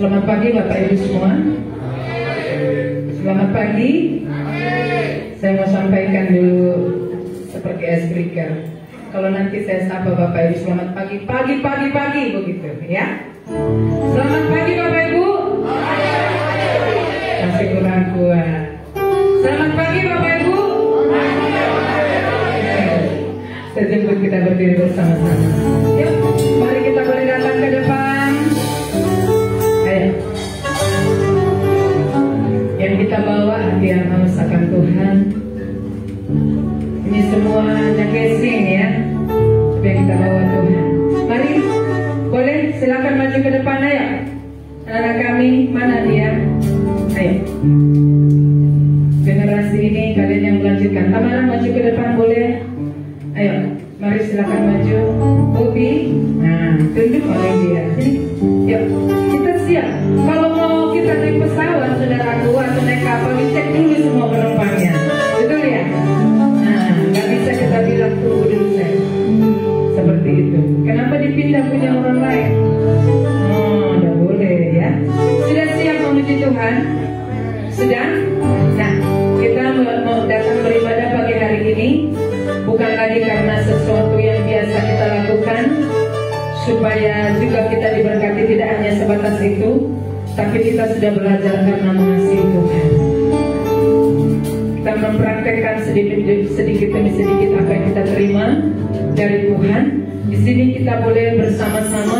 Selamat pagi Bapak Ibu semua. Selamat pagi. Saya mau sampaikan dulu seperti icebreaker. Kalau nanti saya sapa Bapak Ibu selamat pagi, pagi begitu ya. Selamat pagi Bapak Ibu. Masih kurang kuat. Selamat pagi Bapak Ibu. Saya jemput kita berdiri bersama-sama. Yuk, mari kita boleh datang ke depan. Yang kita bawa hati yang haus akan Tuhan. Ini semua hanya casing ya, tapi yang kita bawa Tuhan. Mari, boleh silakan maju ke depan ayo. Anak kami mana dia? Ayo. Generasi ini kalian yang melanjutkan. Tamarah maju ke depan boleh. Ayo, mari silakan maju. Bobi, nah tunduk oleh dia. Sini, yuk kita siap. Kalau mau kita naik pesawat, saudaraku, atau naik kapal, dicek dulu semua penumpangnya. Betul ya? Nah, nggak bisa kita bilang tunggu dulu saya. Seperti itu. Kenapa dipindah punya orang lain? Oh, udah boleh ya. Sudah siap memuji Tuhan? Sudah? Nah, kita mau datang beribadah pagi hari ini. Bukan lagi karena sesuatu yang biasa kita lakukan, supaya juga kita diberkati, tidak hanya sebatas itu, tapi kita sudah belajar karena mengasihi Tuhan. Kita mempraktekkan sedikit demi sedikit apa yang kita terima dari Tuhan. Di sini kita boleh bersama-sama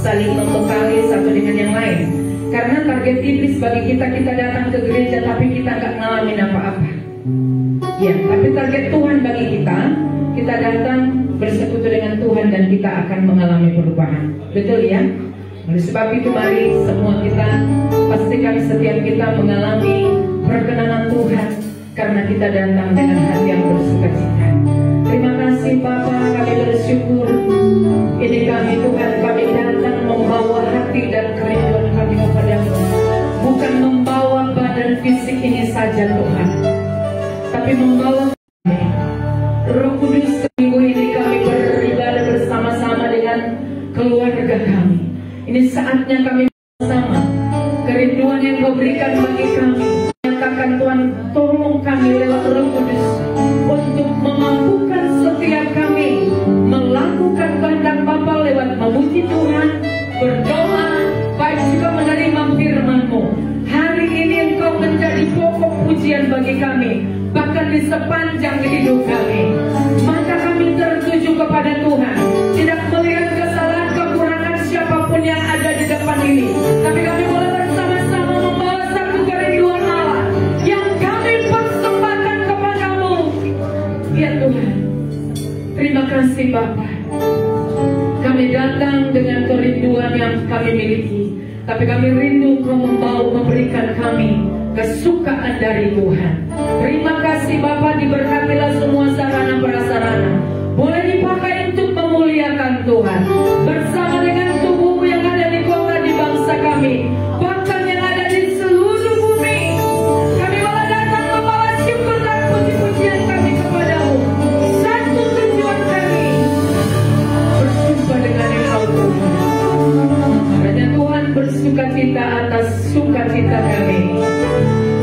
saling membekali satu dengan yang lain. Karena target iblis bagi kita datang ke gereja tapi kita nggak ngalamin apa-apa. Ya, tapi target Tuhan bagi kita datang bersekutu dengan Tuhan dan kita akan mengalami perubahan. Betul ya? Oleh sebab itu mari semua kita pastikan setiap kita mengalami perkenanan Tuhan karena kita datang dengan hati yang bersukacita. Terima kasih Bapa, kami bersyukur. Ini kami Tuhan, kami datang membawa hati dan kerinduan kami kepadamu. Bukan membawa badan fisik ini saja Tuhan, tapi membawa Roh Kudus. Minggu ini kami beribadah bersama-sama dengan keluarga kami. Ini saatnya kami bersama. Kerinduan yang Kau berikan bagi kami, nyatakan Tuhan, tolong kami lewat Roh Kudus untuk memampukan setiap kami melakukan kehendak Bapa lewat memuji Tuhan, berdoa, baik juga menerima firman-Mu. Hari ini Engkau menjadi pokok pujian bagi kami, bahkan di sepanjang hidup kami. Maka kami tertuju kepada Tuhan, tidak melihat kesalahan kekurangan siapapun yang ada di depan ini, tapi kami boleh bersama-sama membawa satu kerinduan Allah yang kami persembahkan kepadamu. Ya Tuhan, terima kasih Bapa. Kami datang dengan kerinduan yang kami miliki, tapi kami rindu Kau memberikan kami kesukaan dari Tuhan. Terima kasih Bapa, diberkatilah semua sarana prasarana boleh dipakai untuk memuliakan Tuhan bersama dengan tubuh-Mu yang ada di kota, di bangsa kami, bahkan yang ada di seluruh bumi. Kami boleh datang membawa syukur dan puji-pujian kami kepadamu. Satu tujuan kami, berjumpa dengan Engkau Tuhan. Hanya Tuhan bersukacita atas sukacita kami.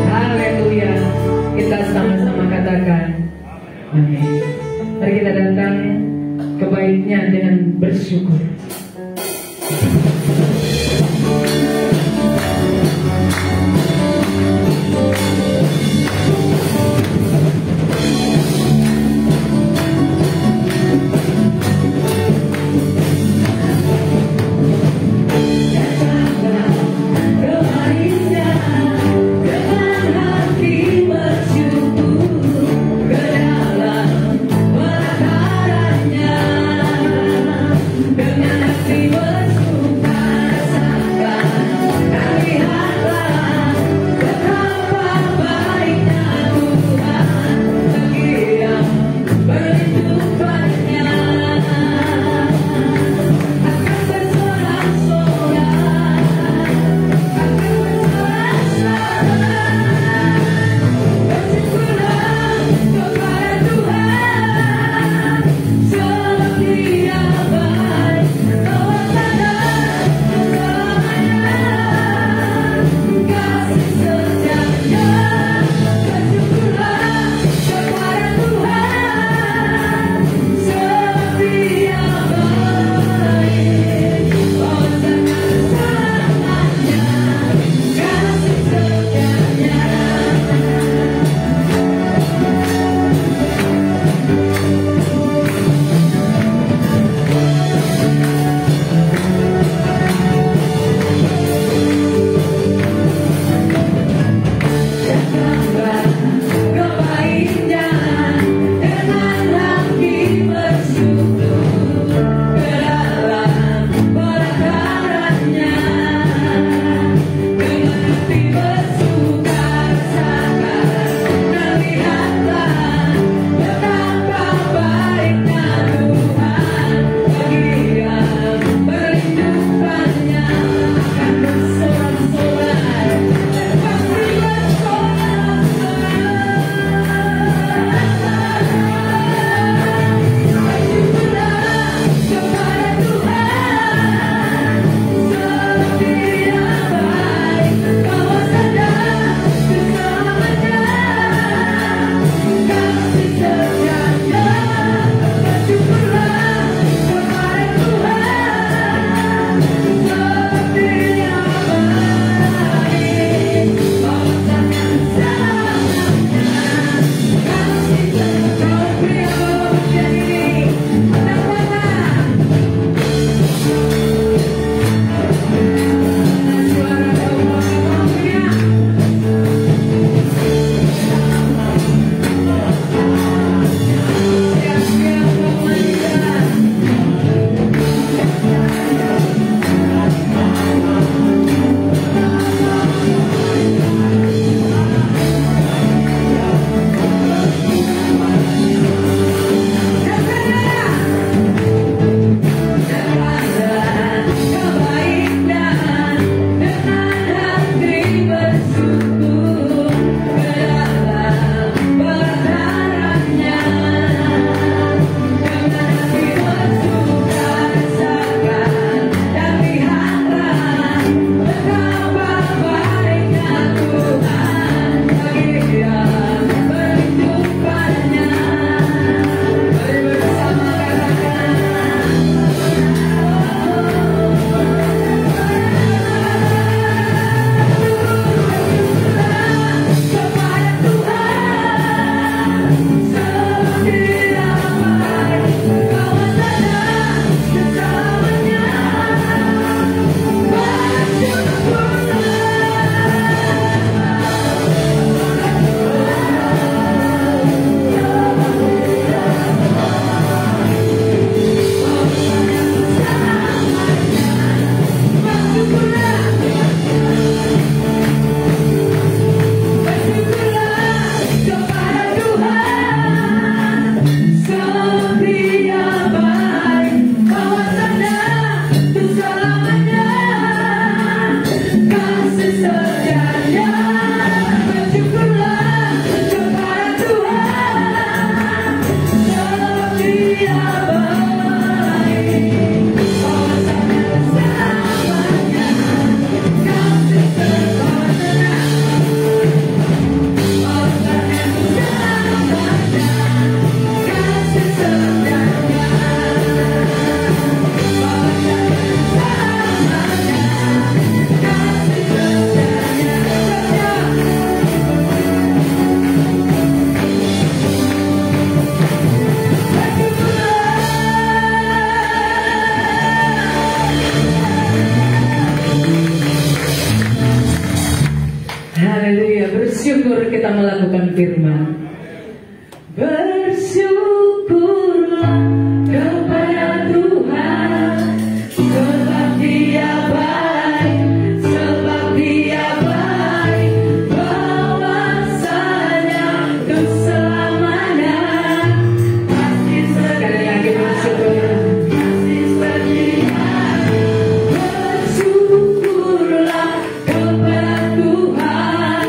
Haleluya. Kita sama-sama katakan amin. Mari kita datang ke baitnya dengan bersyukur. Dengan firman. Bersyukurlah kepada Tuhan, sebab Dia baik, sebab Dia baik, bahwasanya untuk selamanya. Pasti sekali lagi bersyukur. Bersyukurlah kepada Tuhan,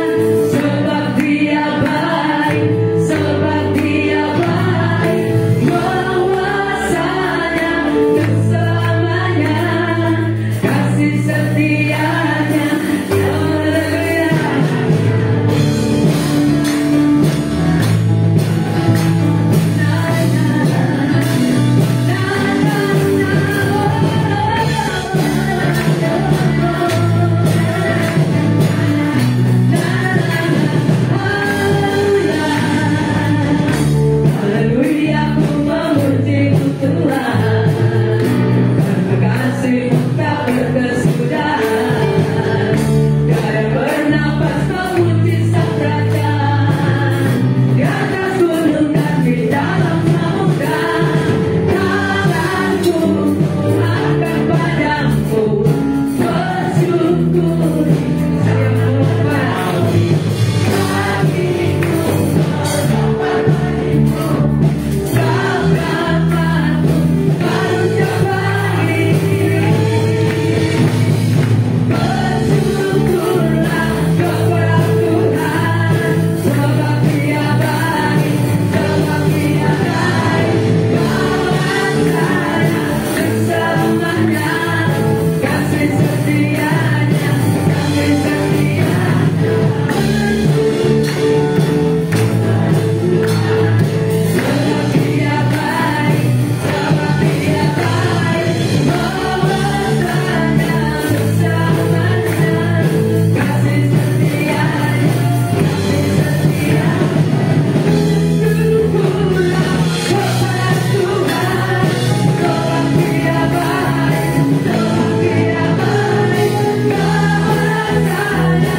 sebab Dia baik, sebab Dia baik, bahwasanya untuk selamanya. Kasih setianya, haleluya. Haleluya, ku memuji-Mu Tuhan, karena kasih-Mu tak berkesudahan. Tiada bernapas memuji Sang Raja, di atas gunung dan di dalam samudra. Tanganku angkat padamu, bersyukur saya mengupati hatiku, sabdamu karunia baik. Bersyukurlah kepada Tuhan, sebab Dia baik, sebab Dia baik, bahwasanya selamanya. Kasih setianya, kasih setianya. Sebab Dia baik, sebab Dia baik, bahwasanya selamanya. Kasih setianya, kasih setianya. Bersyukurlah kepada Tuhan, sebab Dia baik, sebab Dia baik, bahwasanya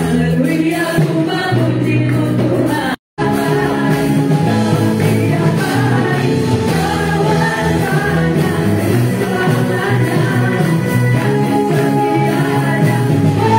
haleluya, ku memuji-Mu Tuhan. Dia baik, bahwasanya selamanya. Kasih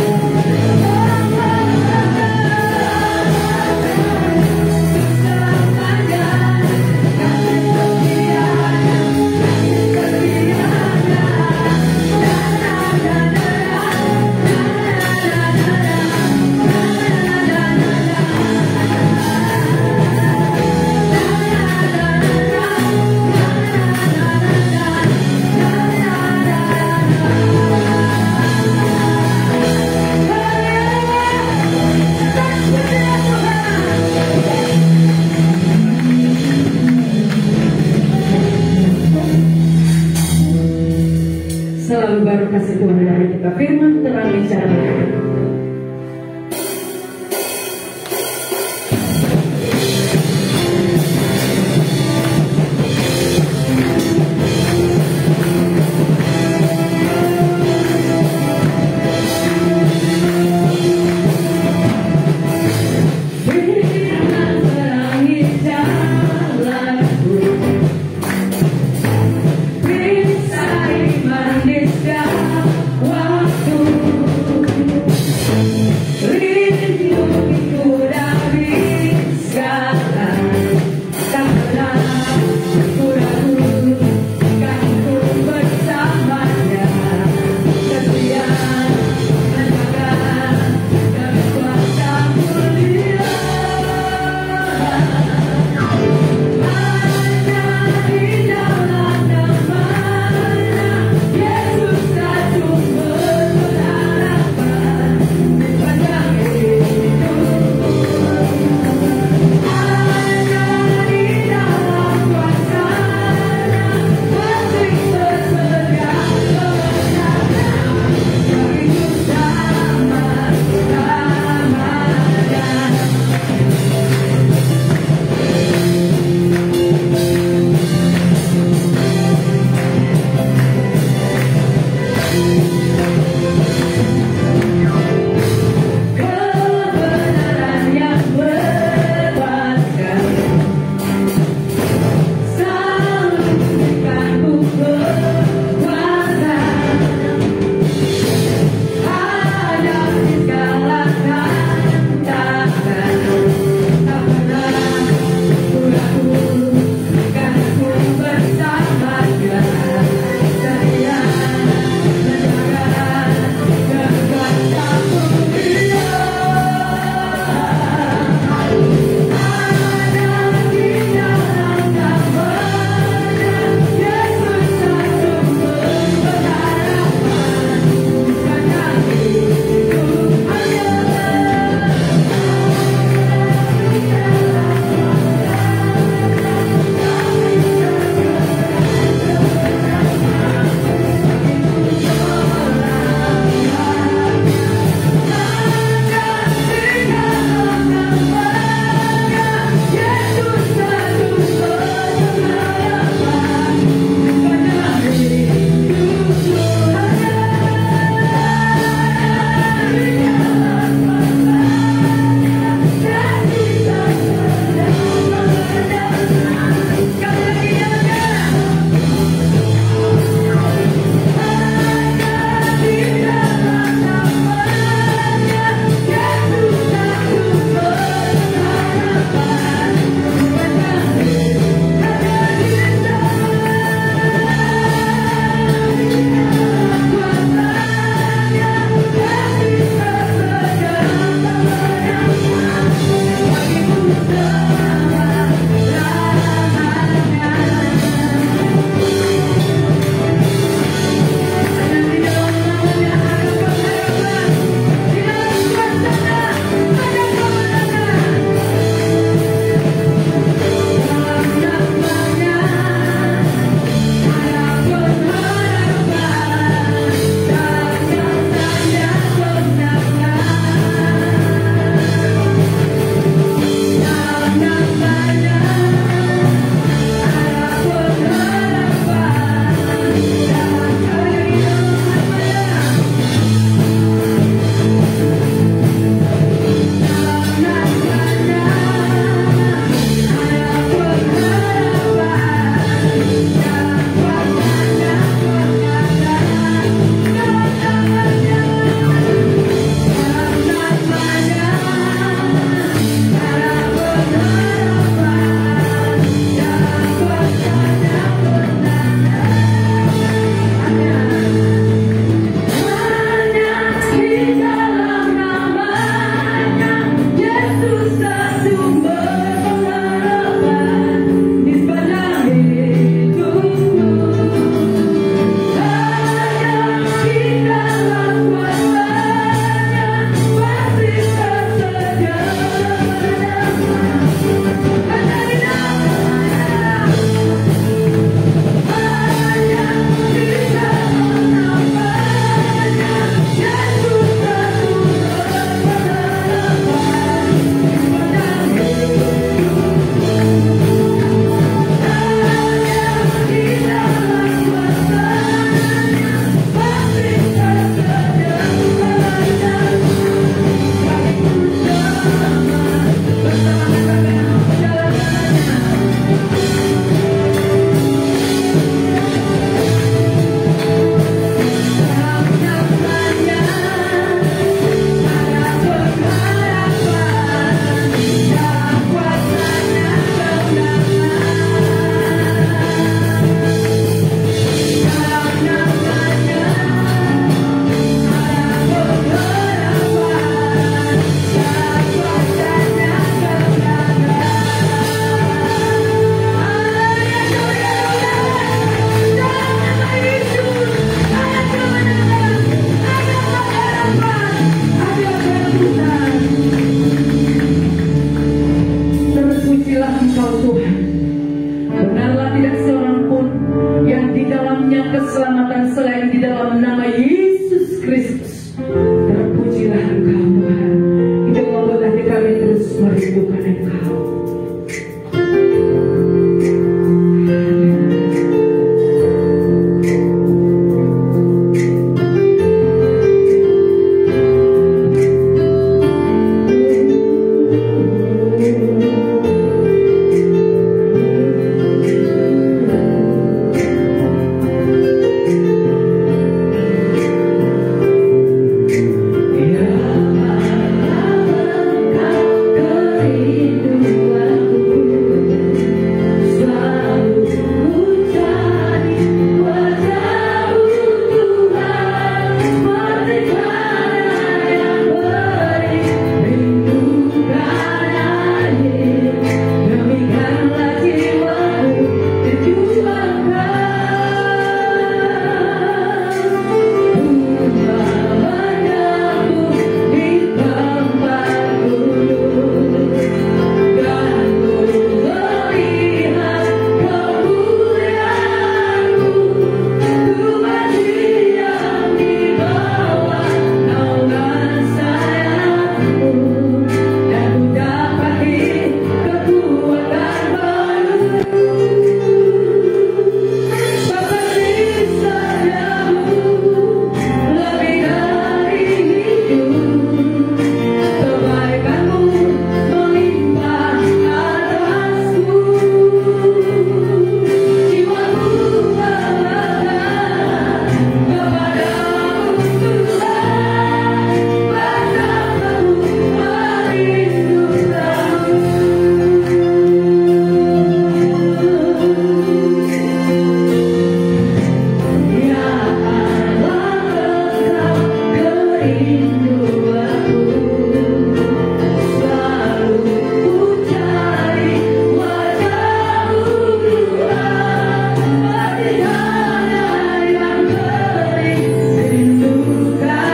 setianya, selalu baru kasih Tuhan dari kita. Firman terang bicara. Firman terangi jalanku, perisai manis waktu. Rindukan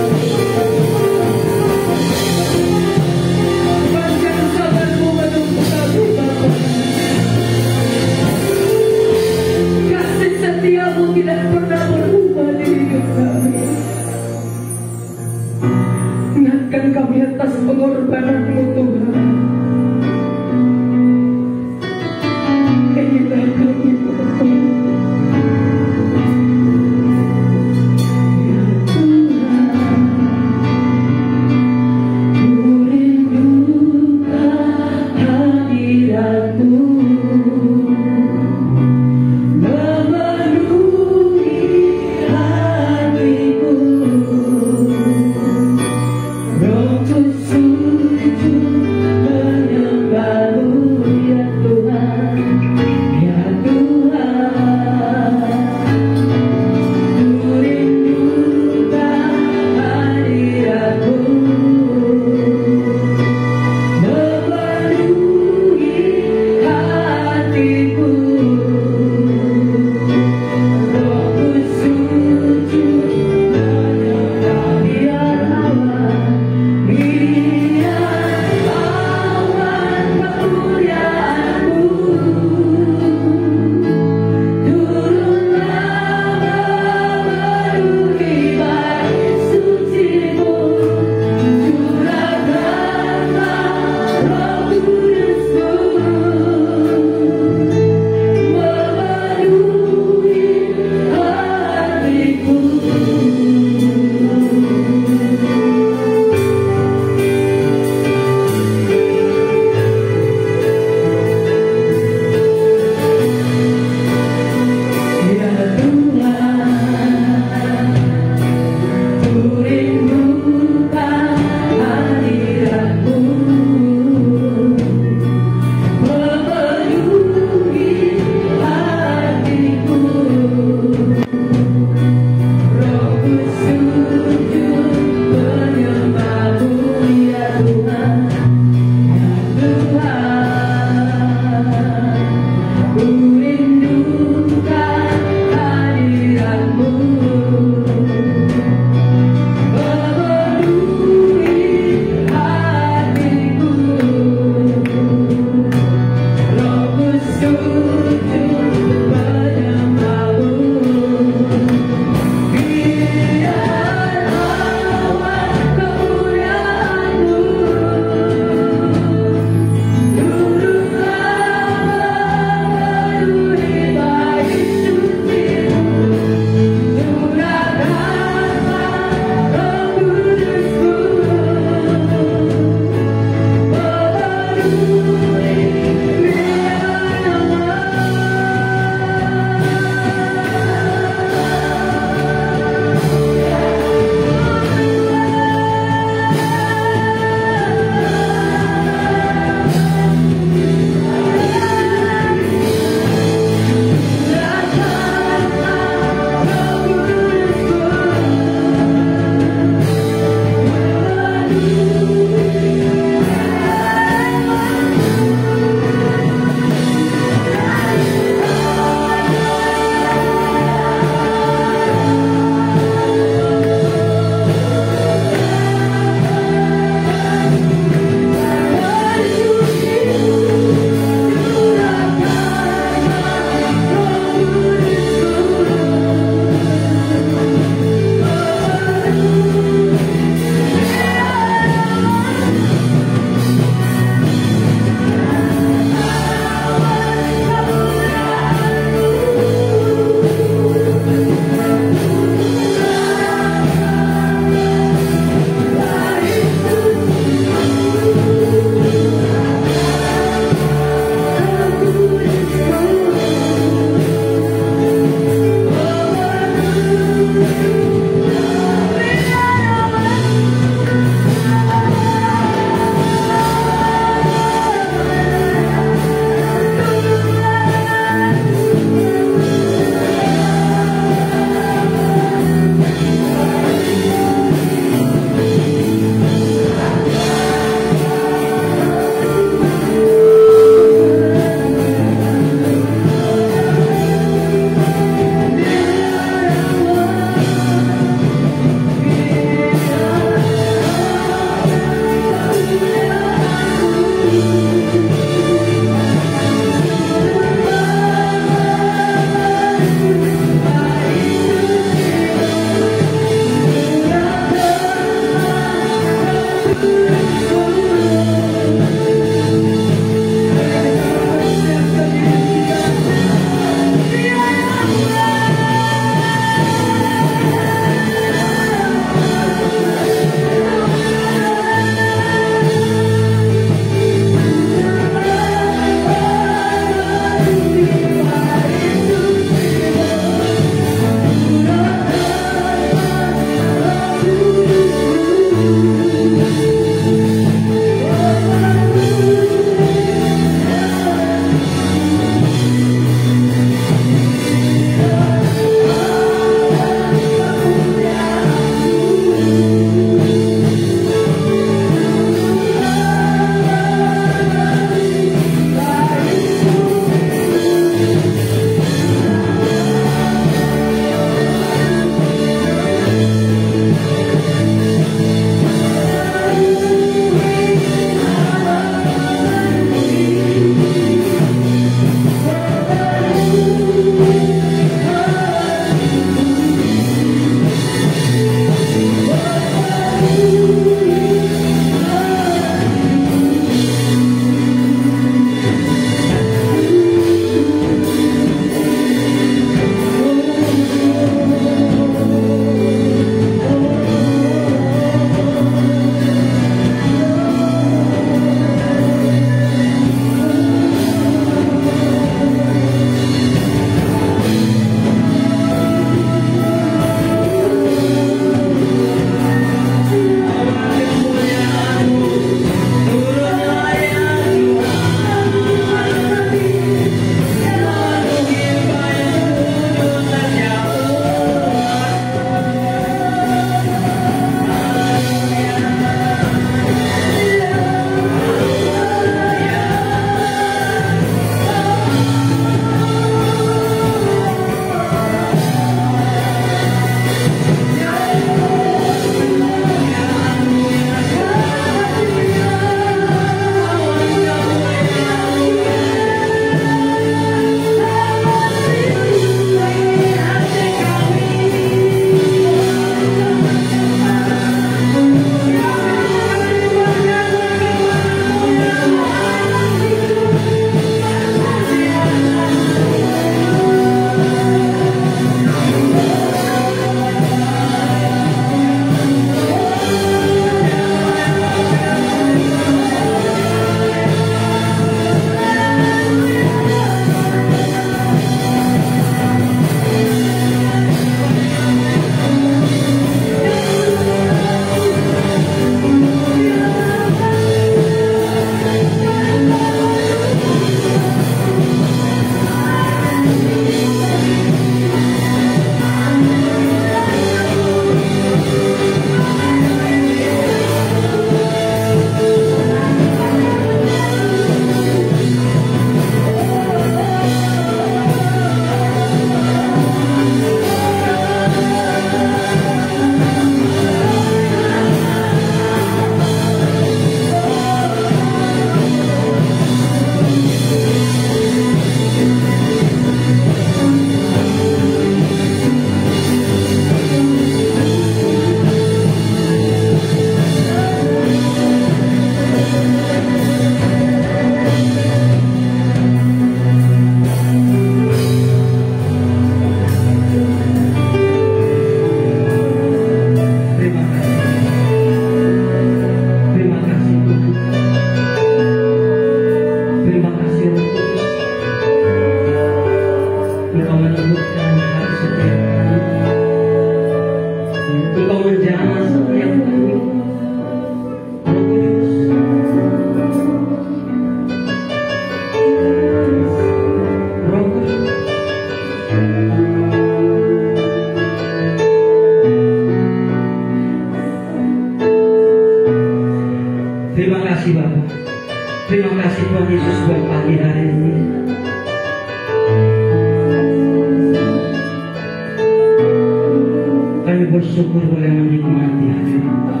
bersyukur boleh menikmati hadirat.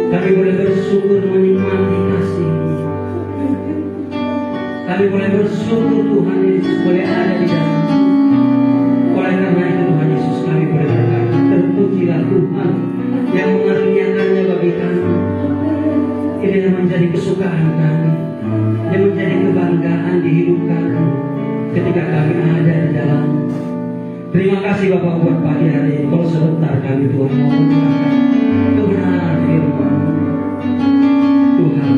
Kami boleh bersyukur menikmati kasih. Kami boleh bersyukur Tuhan Yesus boleh ada di dalam. Oleh karena itu Tuhan Yesus kami boleh berkata, terpujilah Tuhan yang mengaruniakannya bagi kami. Ini yang menjadi kesukaan kami, yang menjadi kebanggaan di hidup kami ketika kami ada di dalam. Terima kasih Bapak buat pagi hari ini. Kalau sebentar kami Tuhan mau mendengarkan kebenaran firman Tuhan.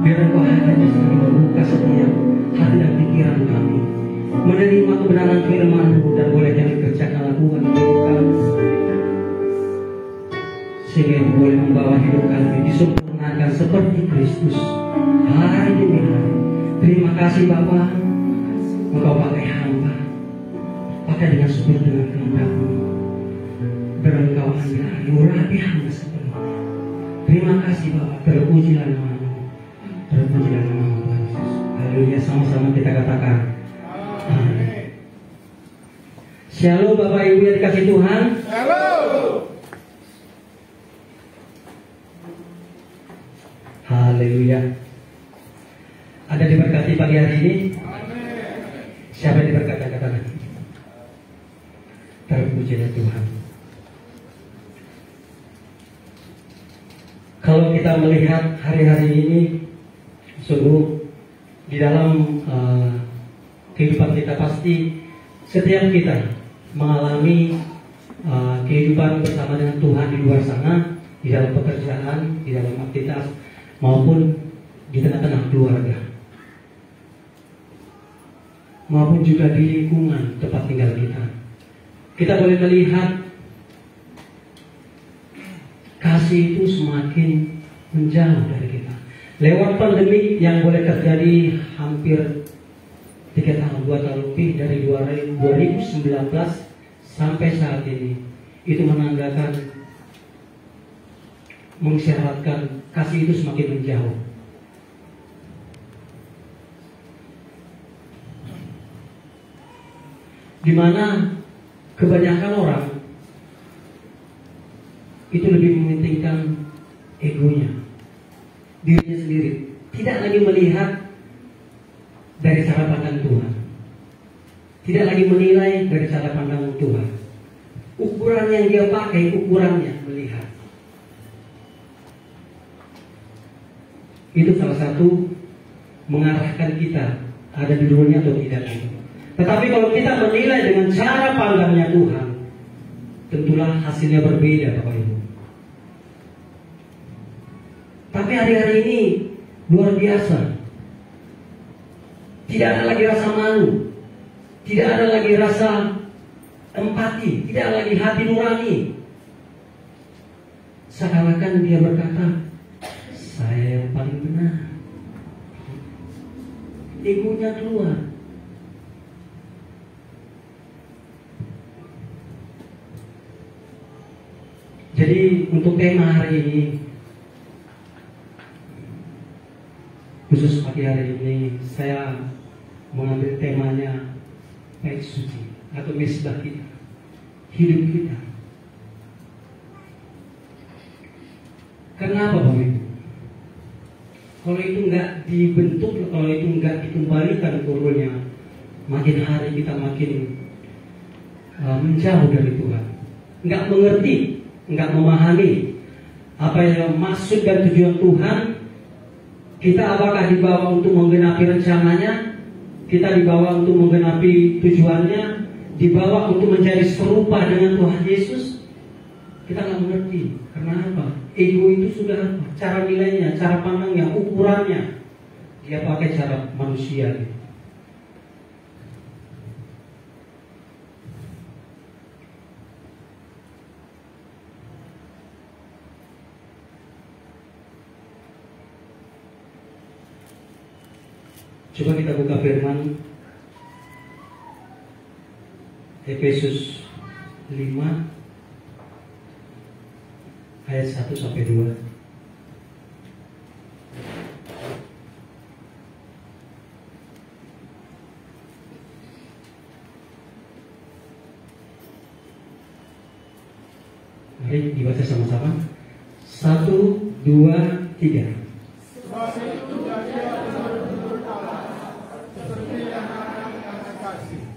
Biar Engkau hanya sendiri membuka setiap hati dan pikiran kami, menerima kebenaran firman-Mu dan boleh kami kerjakan lakukan hidup kami, sehingga itu boleh membawa hidup kami disempurnakan seperti Kristus hari demi hari. Terima kasih Bapa, Engkau pakai hamba, pakai dengan sepenuh dengan kehendak-Mu, dan Engkau ambil urapi hamba sepenuhnya. Terima kasih Bapa, terpujilah nama-Mu, terpujilah nama-Mu Tuhan Yesus. Haleluya, sama-sama kita katakan amin. Shalom Bapak Ibu yang dikasih Tuhan. Shalom. Haleluya. Ada diberkati pagi hari ini? Siapa yang diberkati katakan? Terpujilah Tuhan. Kalau kita melihat hari-hari ini, sungguh di dalam kehidupan kita pasti setiap kita mengalami kehidupan bersama dengan Tuhan di luar sana, di dalam pekerjaan, di dalam aktivitas, maupun di tengah-tengah keluarga, maupun juga di lingkungan tempat tinggal kita. Kita boleh melihat kasih itu semakin menjauh dari kita. Lewat pandemi yang boleh terjadi hampir 3 tahun, 2 tahun lebih dari 2019 sampai saat ini, itu menandakan, mengisyaratkan kasih itu semakin menjauh. Di mana kebanyakan orang itu lebih mementingkan egonya, dirinya sendiri, tidak lagi melihat dari cara pandang Tuhan, tidak lagi menilai dari cara pandang Tuhan. Ukuran yang dia pakai, ukurannya melihat. Itu salah satu mengarahkan kita ada di dunia atau tidak itu. Tetapi kalau kita menilai dengan cara pandangnya Tuhan, tentulah hasilnya berbeda Bapak Ibu. Tapi hari-hari ini luar biasa. Tidak ada lagi rasa malu, tidak ada lagi rasa empati, tidak ada lagi hati nurani. Seakan-akan dia berkata, saya yang paling benar. Egonya keluar. Jadi untuk tema hari ini, khusus pagi hari ini, saya mengambil temanya bait suci atau misbah kita, hidup kita. Kenapa Bapak Ibu? Kalau itu nggak dibentuk, kalau itu nggak dikembalikan turunnya, makin hari kita makin menjauh dari Tuhan, nggak mengerti, nggak memahami apa yang maksud dan tujuan Tuhan. Kita apakah dibawa untuk menggenapi rencananya? Kita dibawa untuk menggenapi tujuannya? Dibawa untuk menjadi serupa dengan Tuhan Yesus? Kita nggak mengerti. Karena apa? Ego itu sudah apa? Cara nilainya, cara pandangnya, ukurannya, dia pakai cara manusia. Coba kita buka firman Efesus 5 ayat 1 sampai 2. Oke, dibaca sama-sama. 1, 2, 3. Sebab itu jadilah menurut Allah, seperti anak yang kekasih.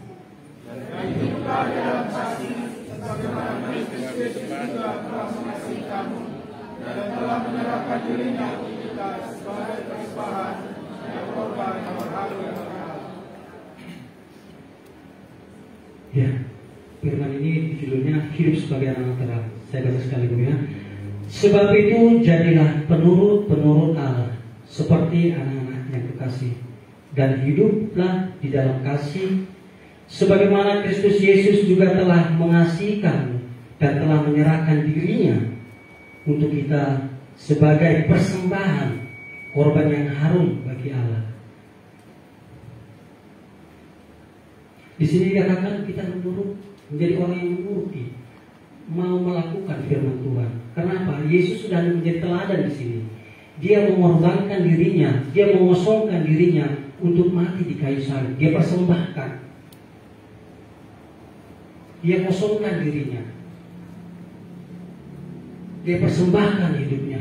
Dan hiduplah dalam kasih, sebagaimana Kristus Yesus juga telah mengasihi kamu, dan telah menyerahkan dirinya untuk kita sebagai persembahan yang korban yang berhalu kepada Allah. Ya, firman ini judulnya hidup sebagai anak terang. Saya baca sekali dulu ya. Sebab itu jadilah penurut-penurut Allah, seperti anak-anak yang kekasih, dan hiduplah di dalam kasih, sebagaimana Kristus Yesus juga telah mengasihi kamu dan telah menyerahkan dirinya untuk kita sebagai persembahan, korban yang harum bagi Allah. Di sini dikatakan kita menurut, menjadi orang yang menuruti, mau melakukan firman Tuhan. Kenapa? Yesus sudah menjadi teladan di sini. Dia mengorbankan dirinya, dia mengosongkan dirinya untuk mati di kayu salib. Dia persembahkan. Dia kosongkan dirinya. Dia persembahkan hidupnya.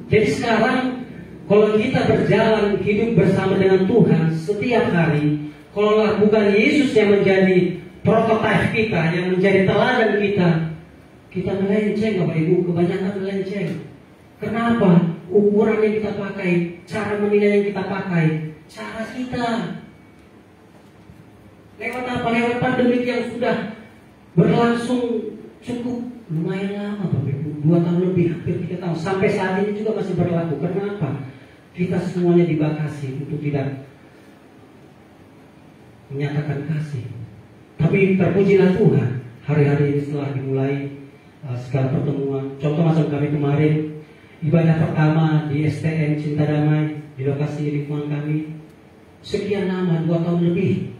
Jadi sekarang kalau kita berjalan hidup bersama dengan Tuhan setiap hari, kalau bukan Yesus yang menjadi prototipe kita, yang menjadi teladan kita melenceng Bapak Ibu, kebanyakan melenceng. Kenapa? Ukuran yang kita pakai, cara menilai yang kita pakai, cara kita. Lewat apa? Lewat pandemi yang sudah berlangsung cukup lumayan lama Bapak Ibu, 2 tahun lebih, hampir 3 tahun. Sampai saat ini juga masih berlaku. Kenapa? Kita semuanya dibatasi untuk tidak menyatakan kasih. Tapi terpujilah Tuhan, hari-hari ini setelah dimulai segala pertemuan. Contoh macam kami kemarin, ibadah pertama di STM Cinta Damai, di lokasi lingkungan kami. Sekian lama, 2 tahun lebih.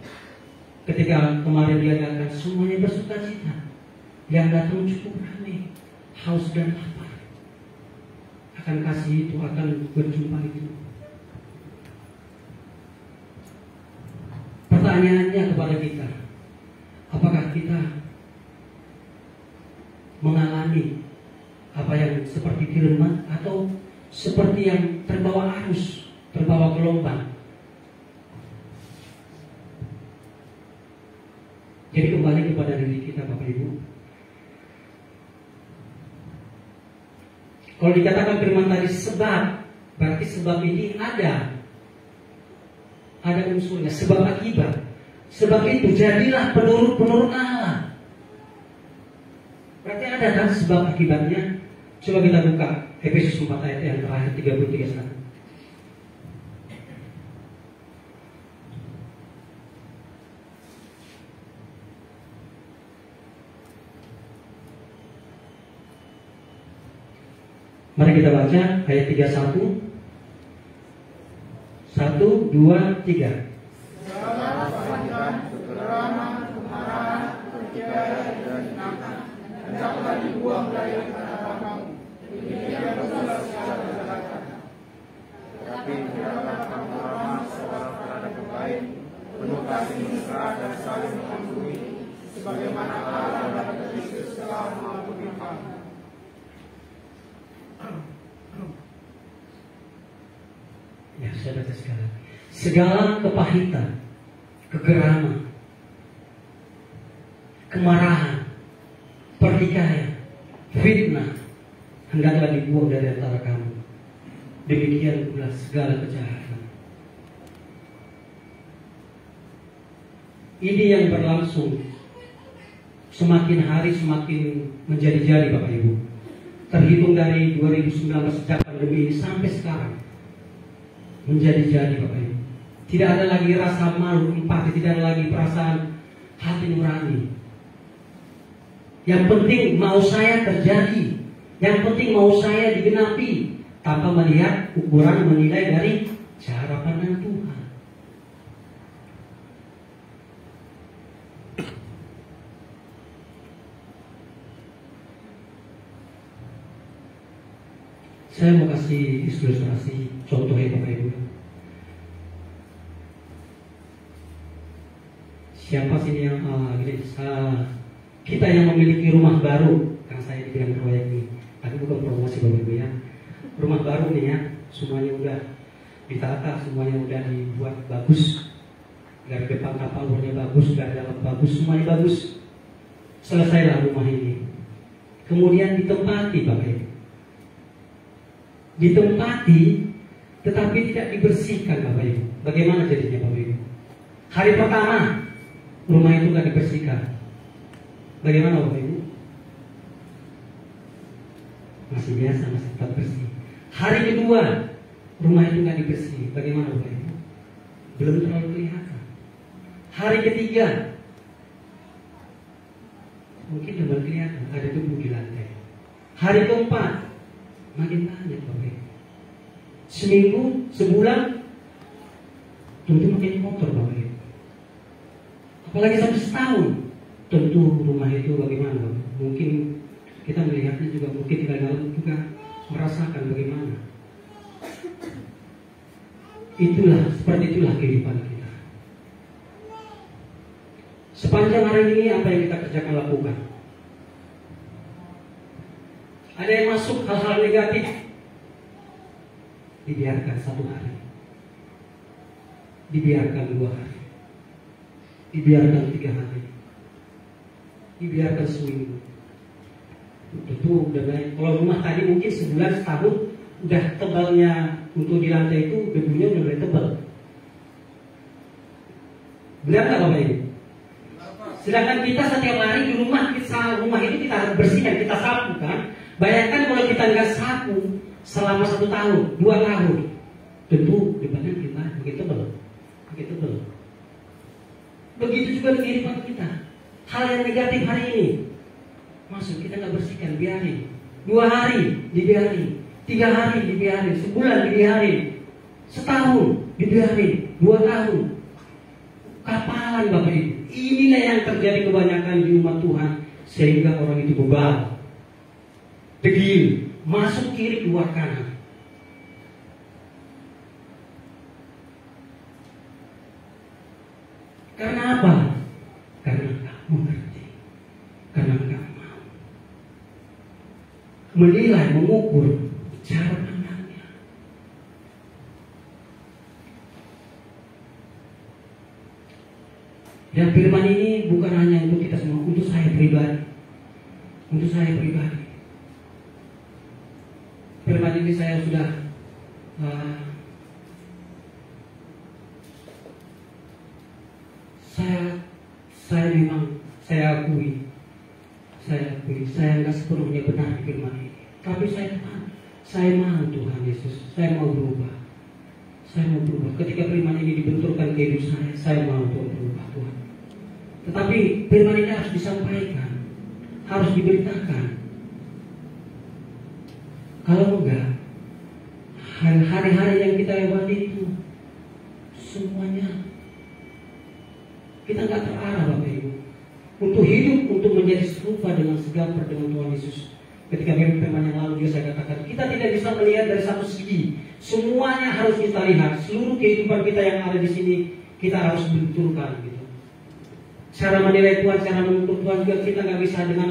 Ketika kemarin diadakan, semuanya bersuka cita. Yang datang cukup ramai, haus dan lapar. Akan kasih itu, akan berjumpa itu. Pertanyaannya kepada kita, apakah kita mengalami apa yang seperti firman atau seperti yang terbawa arus, terbawa gelombang? Jadi kembali kepada diri kita Bapak Ibu. Kalau dikatakan firman tadi sebab, berarti sebab ini ada unsurnya, sebab akibat. Sebab itu jadilah penurut-penurut Allah. Berarti ada kan sebab akibatnya. Coba kita buka Efesus 4 ayat yang terakhir 33 sekarang. Mari kita baca ayat 31. 1, 2, 3. Segala kebaikan, kekeraman, kemarahan, pertikaian, dan hinaan, hendaklah dibuang dari antara kamu. Demikian pula segala kejahatan. Tetapi hendaklah kamu ramah seorang terhadap yang lain, penuh kasih mesra dan saling mengampuni, sebagaimana Allah dan Kristus telah mengampuni kamu. Ya, saya baca sekarang. Segala kepahitan, kegeraman, kemarahan, pertikaian, fitnah, hendaklah dibuang dari antara kamu. Demikian pula segala kejahatan. Ini yang berlangsung semakin hari semakin menjadi-jadi Bapak Ibu. Terhitung dari 2019 sejak pandemi ini sampai sekarang, menjadi-jadi Bapak Ibu. Tidak ada lagi rasa malu, empati, tidak ada lagi perasaan hati nurani. Yang penting mau saya terjadi, yang penting mau saya digenapi, tanpa melihat ukuran menilai dari cara pandang Tuhan. Saya mau kasih ilustrasi contohnya Bapak Ibu. Siapa sini yang gini, kita yang memiliki rumah baru, kan saya di bidang proyek ini, tapi bukan promosi Bapak Ibu ya. Rumah baru nih ya, semuanya udah ditata, semuanya udah dibuat bagus, garis depan kapalnya bagus, garis dalam bagus, semuanya bagus. Selesailah rumah ini. Kemudian ditempati Bapak Ibu. Ditempati, tetapi tidak dibersihkan Bapak Ibu. Bagaimana jadinya Bapak Ibu? Hari pertama rumah itu nggak dibersihkan. Bagaimana Bapak Ibu? Masih biasa, masih tetap bersih. Hari kedua rumah itu nggak dibersih. Bagaimana Bapak Ibu? Belum terlalu kelihatan. Hari ketiga mungkin sudah kelihatan ada debu di lantai. Hari keempat makin banyak Bapak Ibu. Seminggu, sebulan tentu makin kotor Bapak Ibu. Apalagi sampai setahun, tentu rumah itu bagaimana? Mungkin kita melihatnya juga, mungkin tinggal dalam juga merasakan bagaimana. Seperti itulah kehidupan kita. Sepanjang hari ini apa yang kita kerjakan lakukan? Ada yang masuk hal-hal negatif, dibiarkan 1 hari, dibiarkan 2 hari, dibiarkan 3 hari, dibiarkan seminggu. Itu udah baik. Kalau rumah tadi mungkin sebulan, setahun, udah tebalnya untuk di lantai itu debunya udah mulai tebal. Benar nggak Bapak Ibu? Sedangkan kita setiap hari di rumah itu kita harus bersihkan, kita sapu kan. Bayangkan kalau kita nggak sapu selama 1 tahun, 2 tahun, tentu depannya kita makin tebal, makin tebal. Begitu juga di kehidupan kita. Hal yang negatif hari ini masuk, kita nggak bersihkan, biarin. 2 hari dibiarin, 3 hari dibiarin, sebulan dibiarin, setahun dibiarin, 2 tahun. Kapalan Bapak Ibu. Inilah yang terjadi kebanyakan di umat Tuhan, sehingga orang itu bebal, degil, masuk kiri keluar kanan. Karena apa? Karena nggak mengerti, karena nggak mau menilai, mengukur cara pandangnya. Dan firman ini bukan hanya untuk kita semua, untuk saya pribadi, untuk saya pribadi. Firman ini saya sudah saya akui saya nggak sepenuhnya benar di firman ini, tapi saya mau Tuhan Yesus, saya mau berubah, ketika firman ini dibenturkan ke hidup saya mau Tuhan berubah Tuhan. Tetapi firman ini harus disampaikan, harus diberitakan. Kalau enggak, hari-hari yang kita lewati itu semuanya kita nggak terarah Bapak Ibu untuk hidup, untuk menjadi serupa dengan segambar dengan Tuhan Yesus. Ketika firman yang lalu juga saya katakan, kita tidak bisa melihat dari satu segi, semuanya harus kita lihat. Seluruh kehidupan kita yang ada di sini kita harus benturkan gitu. Cara menilai Tuhan, cara mengukur Tuhan juga kita nggak bisa dengan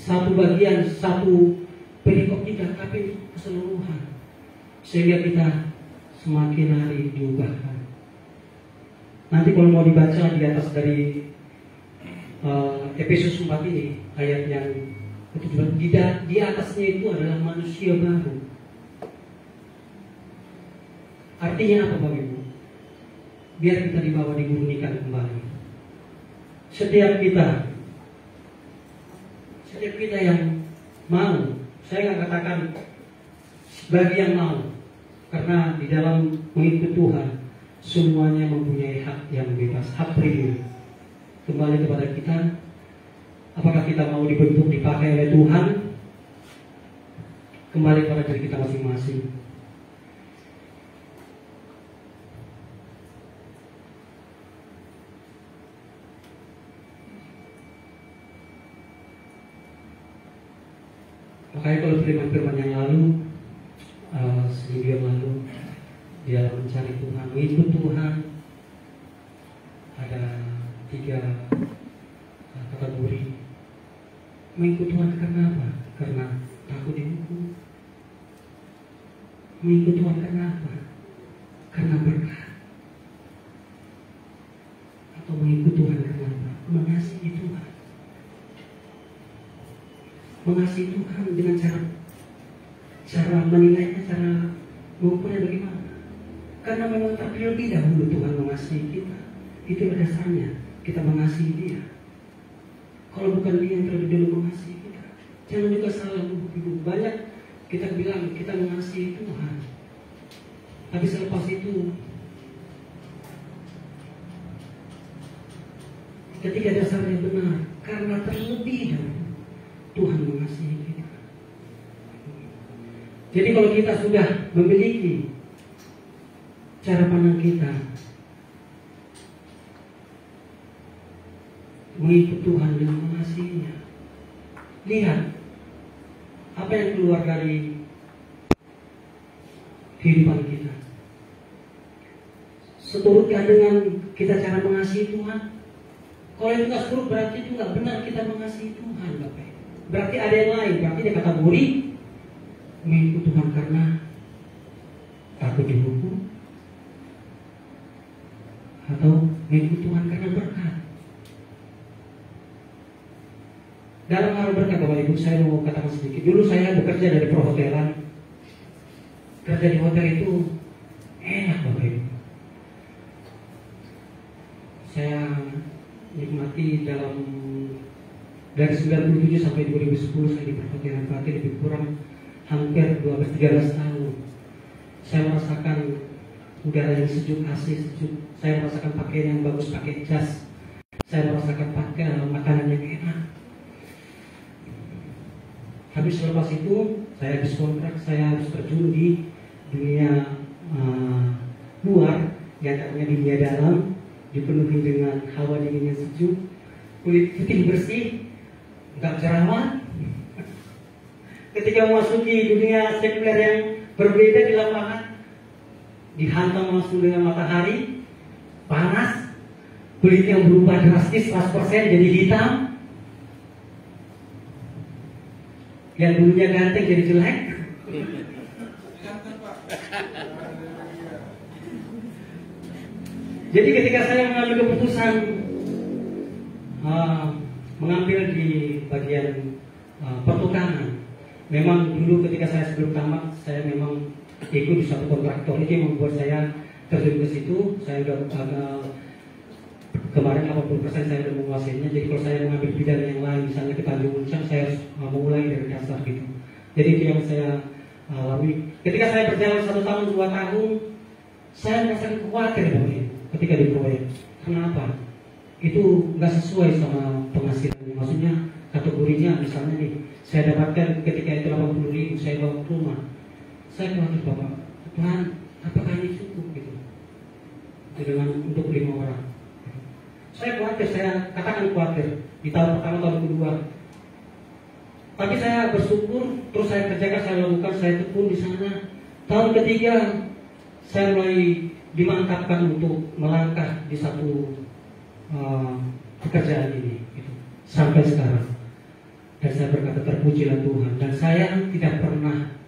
satu bagian, satu perikop tidak, tapi keseluruhan, sehingga kita semakin hari diubahkan. Nanti kalau mau dibaca di atas dari Efesus 4 ini, ayat yang di atasnya itu adalah manusia baru. Artinya apa Bapak Ibu? Biar kita dibawa dimurnikan kembali. Setiap kita yang mau, saya nggak katakan bagi yang mau, karena di dalam mengikut Tuhan semuanya mempunyai hak yang bebas, hak pribadi. Kembali kepada kita, apakah kita mau dibentuk, dipakai oleh Tuhan? Kembali kepada diri kita masing-masing. Makanya kalau firman-firman yang lalu, seminggu yang lalu, dia mencari Tuhan, mengikut Tuhan, ada 3 kategori mengikut Tuhan karena apa? Karena takut dihukum. Mengikut Tuhan karena apa? Karena berkat. Atau mengikut Tuhan karena apa? Mengasihi Tuhan. Mengasihi Tuhan dengan cara menilainya, cara mengukurnya bagaimana? Karena memang terlebih dahulu Tuhan mengasihi kita. Itulah dasarnya kita mengasihi Dia. Kalau bukan Dia yang terlebih dahulu mengasihi kita, jangan juga salah mengukur. Banyak kita bilang kita mengasihi Tuhan, tapi selepas itu ketika dasarnya benar, karena terlebih dahulu Tuhan mengasihi kita. Jadi kalau kita sudah memiliki cara pandang kita mengikut Tuhan dan mengasihinya, lihat apa yang keluar dari kehidupan kita. Seturutkah dengan kita cara mengasihi Tuhan? Kalau itu nggak seturut, berarti itu nggak benar kita mengasihi Tuhan, Bapak. Berarti ada yang lain. Berarti dia kategori mengikut Tuhan karena takut dihukum, atau mengikut Tuhan karena berkat. Dalam hal berkat, Bapak Ibu, saya mau katakan sedikit. Dulu saya bekerja dari perhotelan. Kerja di hotel itu enak, Bapak Ibu. Saya nikmati dari 97 sampai 2010 saya di perhotelan, berarti lebih kurang hampir 12-13 tahun. Saya merasakan udara yang sejuk, AC sejuk. Saya merasakan pakaian yang bagus, pakai jas. Saya merasakan makanan yang enak. Habis selepas itu saya habis kontrak, saya harus terjun di dunia luar, yang katanya di dunia dalam, dipenuhi dengan hawa dingin yang sejuk, kulit putih bersih, nggak jerawat. Ketika memasuki dunia sekuler yang berbeda di lapangan, dihantam langsung dengan matahari panas, kulit yang berubah drastis 100% jadi hitam, yang dulunya ganteng jadi jelek. Jadi ketika saya mengambil keputusan mengambil di bagian pertukangan, memang dulu ketika saya sebelum tamat, saya memang ikut di satu kontraktor. Itu yang membuat saya terjun ke situ. Saya sudah kemarin 80% saya sudah menguasainya. Jadi kalau saya mengambil bidang yang lain, misalnya ke Tanjung Uncang, saya harus memulai dari dasar gitu. Jadi itu yang saya lalui. Ketika saya berjalan 1 tahun 2 tahun, saya merasakan khawatir ketika di proyek. Kenapa? Itu nggak sesuai sama penghasilannya. Maksudnya kategorinya, misalnya nih, saya dapatkan ketika itu 80.000, saya bawa ke rumah. Saya khawatir, Bapak, Tuhan, apakah ini cukup gitu? Dengan untuk 5 orang. Saya khawatir, saya katakan khawatir di tahun pertama, tahun kedua. Tapi saya bersyukur, terus saya kerjakan, saya lakukan, saya tekun di sana. Tahun ketiga, saya mulai dimantapkan untuk melangkah di satu pekerjaan ini, gitu. Sampai sekarang. Dan saya berkata, terpujilah Tuhan. Dan saya tidak pernah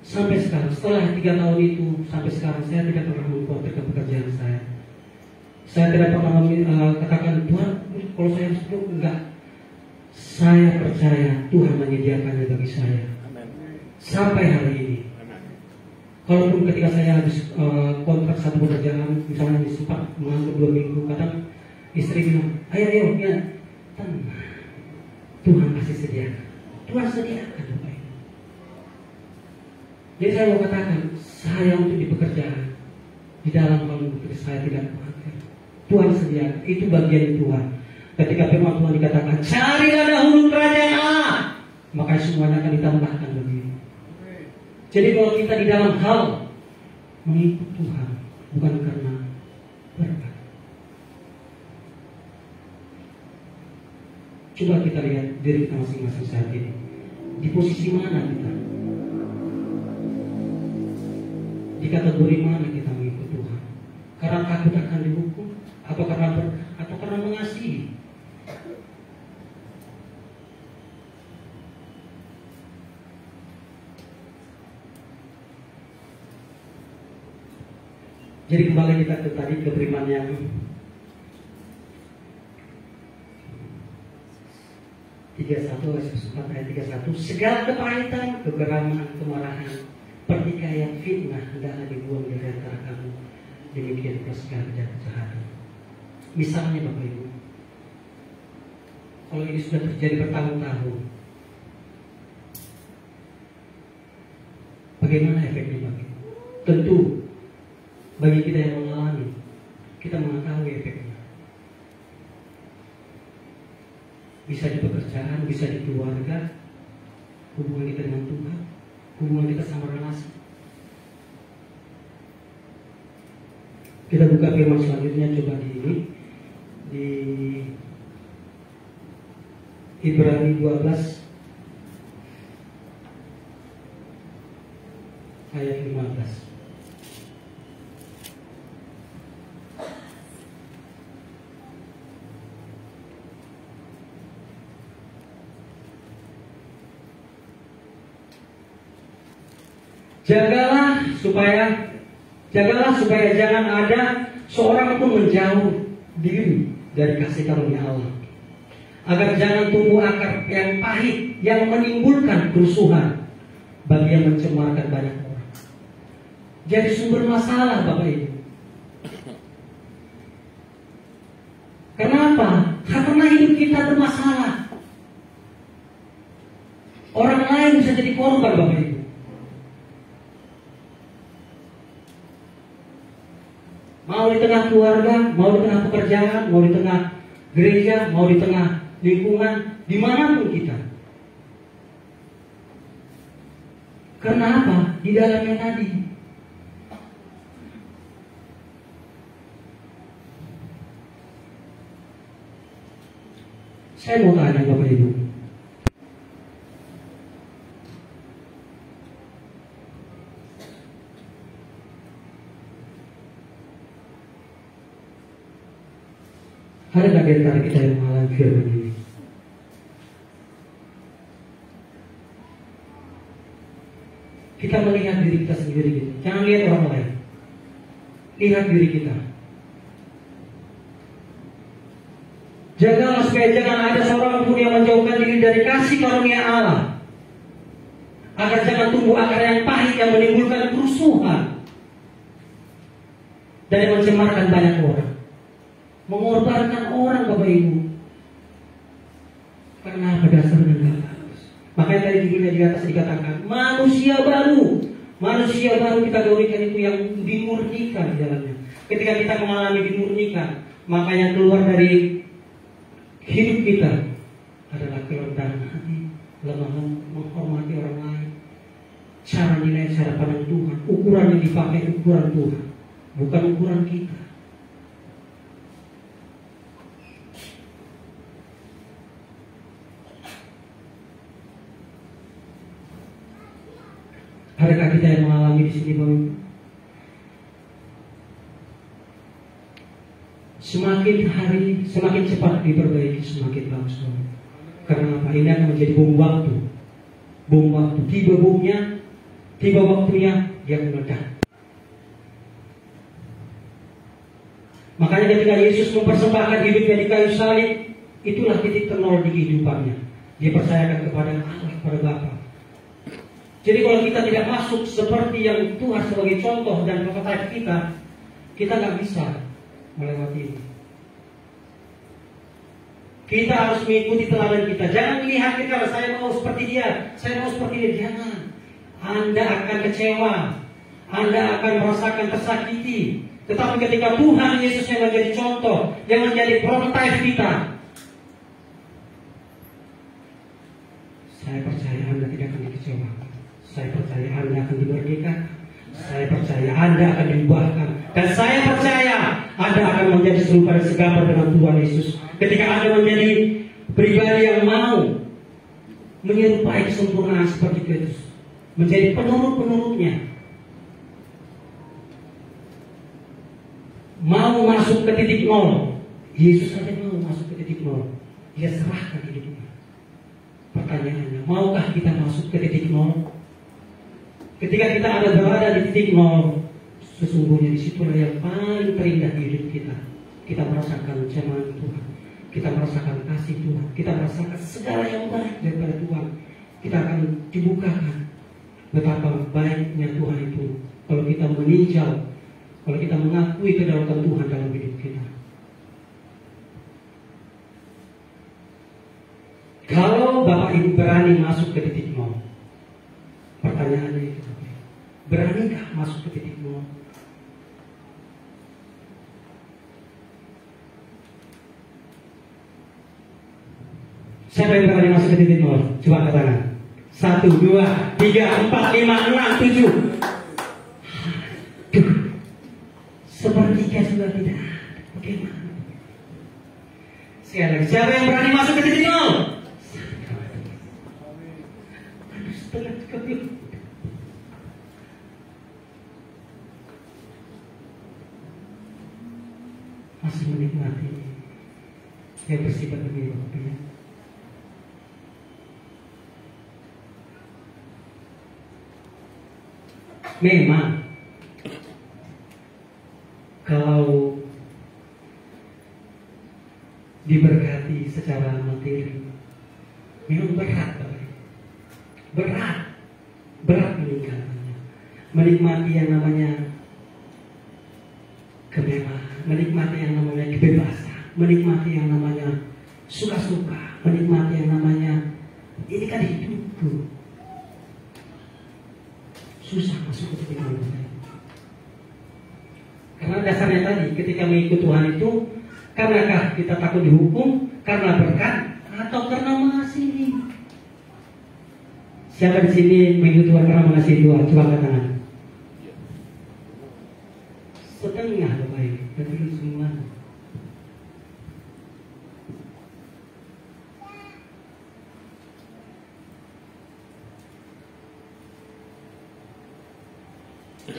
sampai sekarang, setelah 3 tahun itu sampai sekarang, saya tidak pernah mengkhawatirkan pekerjaan saya. Saya tidak pernah katakan, Tuhan, kalau saya harus duduk, enggak. Saya percaya Tuhan menyediakannya bagi saya. Sampai hari ini. Kalaupun ketika saya habis kontrak satu pekerjaan, misalnya sempat menganggur 2 minggu, kadang istri bilang, ayo, ya, tenang, Tuhan pasti sediakan. Tuhan sediakan. Jadi saya mau katakan, saya untuk di pekerjaan, di dalam hal saya tidak khawatir. Tuhan sediakan, itu bagian Tuhan. Ketika firman Tuhan dikatakan, carilah dahulu kerajaan Allah, maka semuanya akan ditambahkan begitu. Jadi kalau kita di dalam hal mengikut Tuhan, bukan karena berkat. Coba kita lihat diri kita masing-masing saat ini. Di posisi mana kita? Di kategori mana kita mengikut Tuhan? Karena takut akan dihukum, atau karena berkat, atau karena mengasihi? Jadi kembali kita ke tadi ke firman yang ayat 31, segala kepahitan, kegeraman, kemarahan, pertikaian, fitnah hendaklah dibuang dari antara kamu. Demikian pula segala kejahatan. Misalnya Bapak Ibu, kalau ini sudah terjadi bertahun-tahun, bagaimana efeknya Bapak Ibu? Tentu bagi kita yang mengalami, kita mengetahui efeknya. Bisa di pekerjaan, bisa di keluarga, hubungan kita dengan Tuhan, hubungan kita sama relasi. Kita buka firman selanjutnya, coba di Ibrani 12 ayat 15. Jagalah supaya jangan ada seorang pun menjauh diri dari kasih karunia Allah, agar jangan tumbuh akar yang pahit yang menimbulkan kerusuhan bagi yang mencemarkan banyak orang. Jadi sumber masalah Bapak Ibu. Kenapa? Karena hidup kita bermasalah. Orang lain bisa jadi korban Bapak Ibu. Mau di tengah keluarga, mau di tengah pekerjaan, mau di tengah gereja, mau di tengah lingkungan, dimanapun kita. Karena apa? Di dalamnya tadi. Saya mau tanya Bapak Ibu, ada nggak di antara kita yang mengalami firman ini? Kita melihat diri kita sendiri gitu. Jangan lihat orang lain. Lihat diri kita. Jagalah supaya jangan ada seorang pun yang menjauhkan diri dari kasih karunia Allah, agar jangan tumbuh akar yang pahit yang menimbulkan kerusuhan dan mencemarkan banyak orang, mengorbankan orang Bapak Ibu. Karena apa? Dasarnya nggak bagus. Makanya tadi judulnya di atas dikatakan manusia baru. Manusia baru dikategorikan itu yang dimurnikan di dalamnya. Ketika kita mengalami dimurnikan, maka yang keluar dari hidup kita adalah kerendahan hati, lemah menghormati orang lain, cara nilai, cara pandang Tuhan. Ukuran yang dipakai ukuran Tuhan, bukan ukuran kita. Adakah kita yang mengalami di sini Bapak? Semakin hari, semakin cepat diperbaiki, semakin bagus Bapak. Karena apa? Ini akan menjadi bom waktu. Bom waktu. Tiba bomnya, tiba waktunya, dia meledak. Makanya ketika Yesus mempersembahkan hidupnya di kayu salib, itulah titik nol di kehidupannya. Dia percayakan kepada Allah, kepada Bapa. Jadi kalau kita tidak masuk seperti yang Tuhan sebagai contoh dan prototipe kita nggak bisa melewati ini. Kita harus mengikuti teladan kita. Jangan lihat kita, saya mau seperti dia, saya mau seperti dia. Jangan. Anda akan kecewa, Anda akan merasakan tersakiti. Tetapi ketika Tuhan Yesus yang menjadi contoh, yang menjadi prototipe kita, saya percaya Anda tidak akan dikecewakan. Saya percaya Anda akan dimerdekakan. Saya percaya Anda akan diubahkan. Dan saya percaya Anda akan menjadi serupa dan segambar dengan Tuhan Yesus. Ketika Anda menjadi pribadi yang mau menyerupai kesempurnaan seperti Kristus, menjadi penurut-penurutnya, mau masuk ke titik nol. Yesus saja mau masuk ke titik nol. Dia serahkan hidupnya. Pertanyaannya, maukah kita masuk ke titik nol? Ketika kita ada berada di titik nol, Sesungguhnya disitulah yang paling terindah di hidup kita. Kita merasakan cemahan Tuhan, kita merasakan kasih Tuhan, kita merasakan segala yang baik daripada Tuhan. Kita akan dibukakan betapa baiknya Tuhan itu kalau kita meninjau, kalau kita mengakui kedaulatan Tuhan dalam hidup kita. Kalau Bapak Ibu berani masuk ke titik nol, pertanyaannya itu, beranikah masuk ke titik nol? Siapa yang berani masuk ke titik nol? Coba angkat tangan. 1, 2, 3, 4, 5, 6, 7. Sepertiga sudah tidak ada. Bagaimana? Sekali lagi, siapa yang berani masuk ke titik nol? Aduh, setengah sekali. Masih menikmati. Saya bersifat begini, Bapak. Memang kalau diberkati secara materi memang berat, berat meninggalkannya. Menikmati yang namanya kemewahan, menikmati yang namanya kebebasan, menikmati yang namanya suka-suka, menikmati yang namanya ini kan hidupku. Susah masuk ke titik nol. Karena dasarnya tadi ketika mengikut Tuhan itu, karenakah kita takut dihukum, karena berkat atau karena mengasihi? Siapa di sini mengikut Tuhan karena mengasihi Tuhan? Coba angkat tangan. Setengah Bapak Ibu, tapi semua.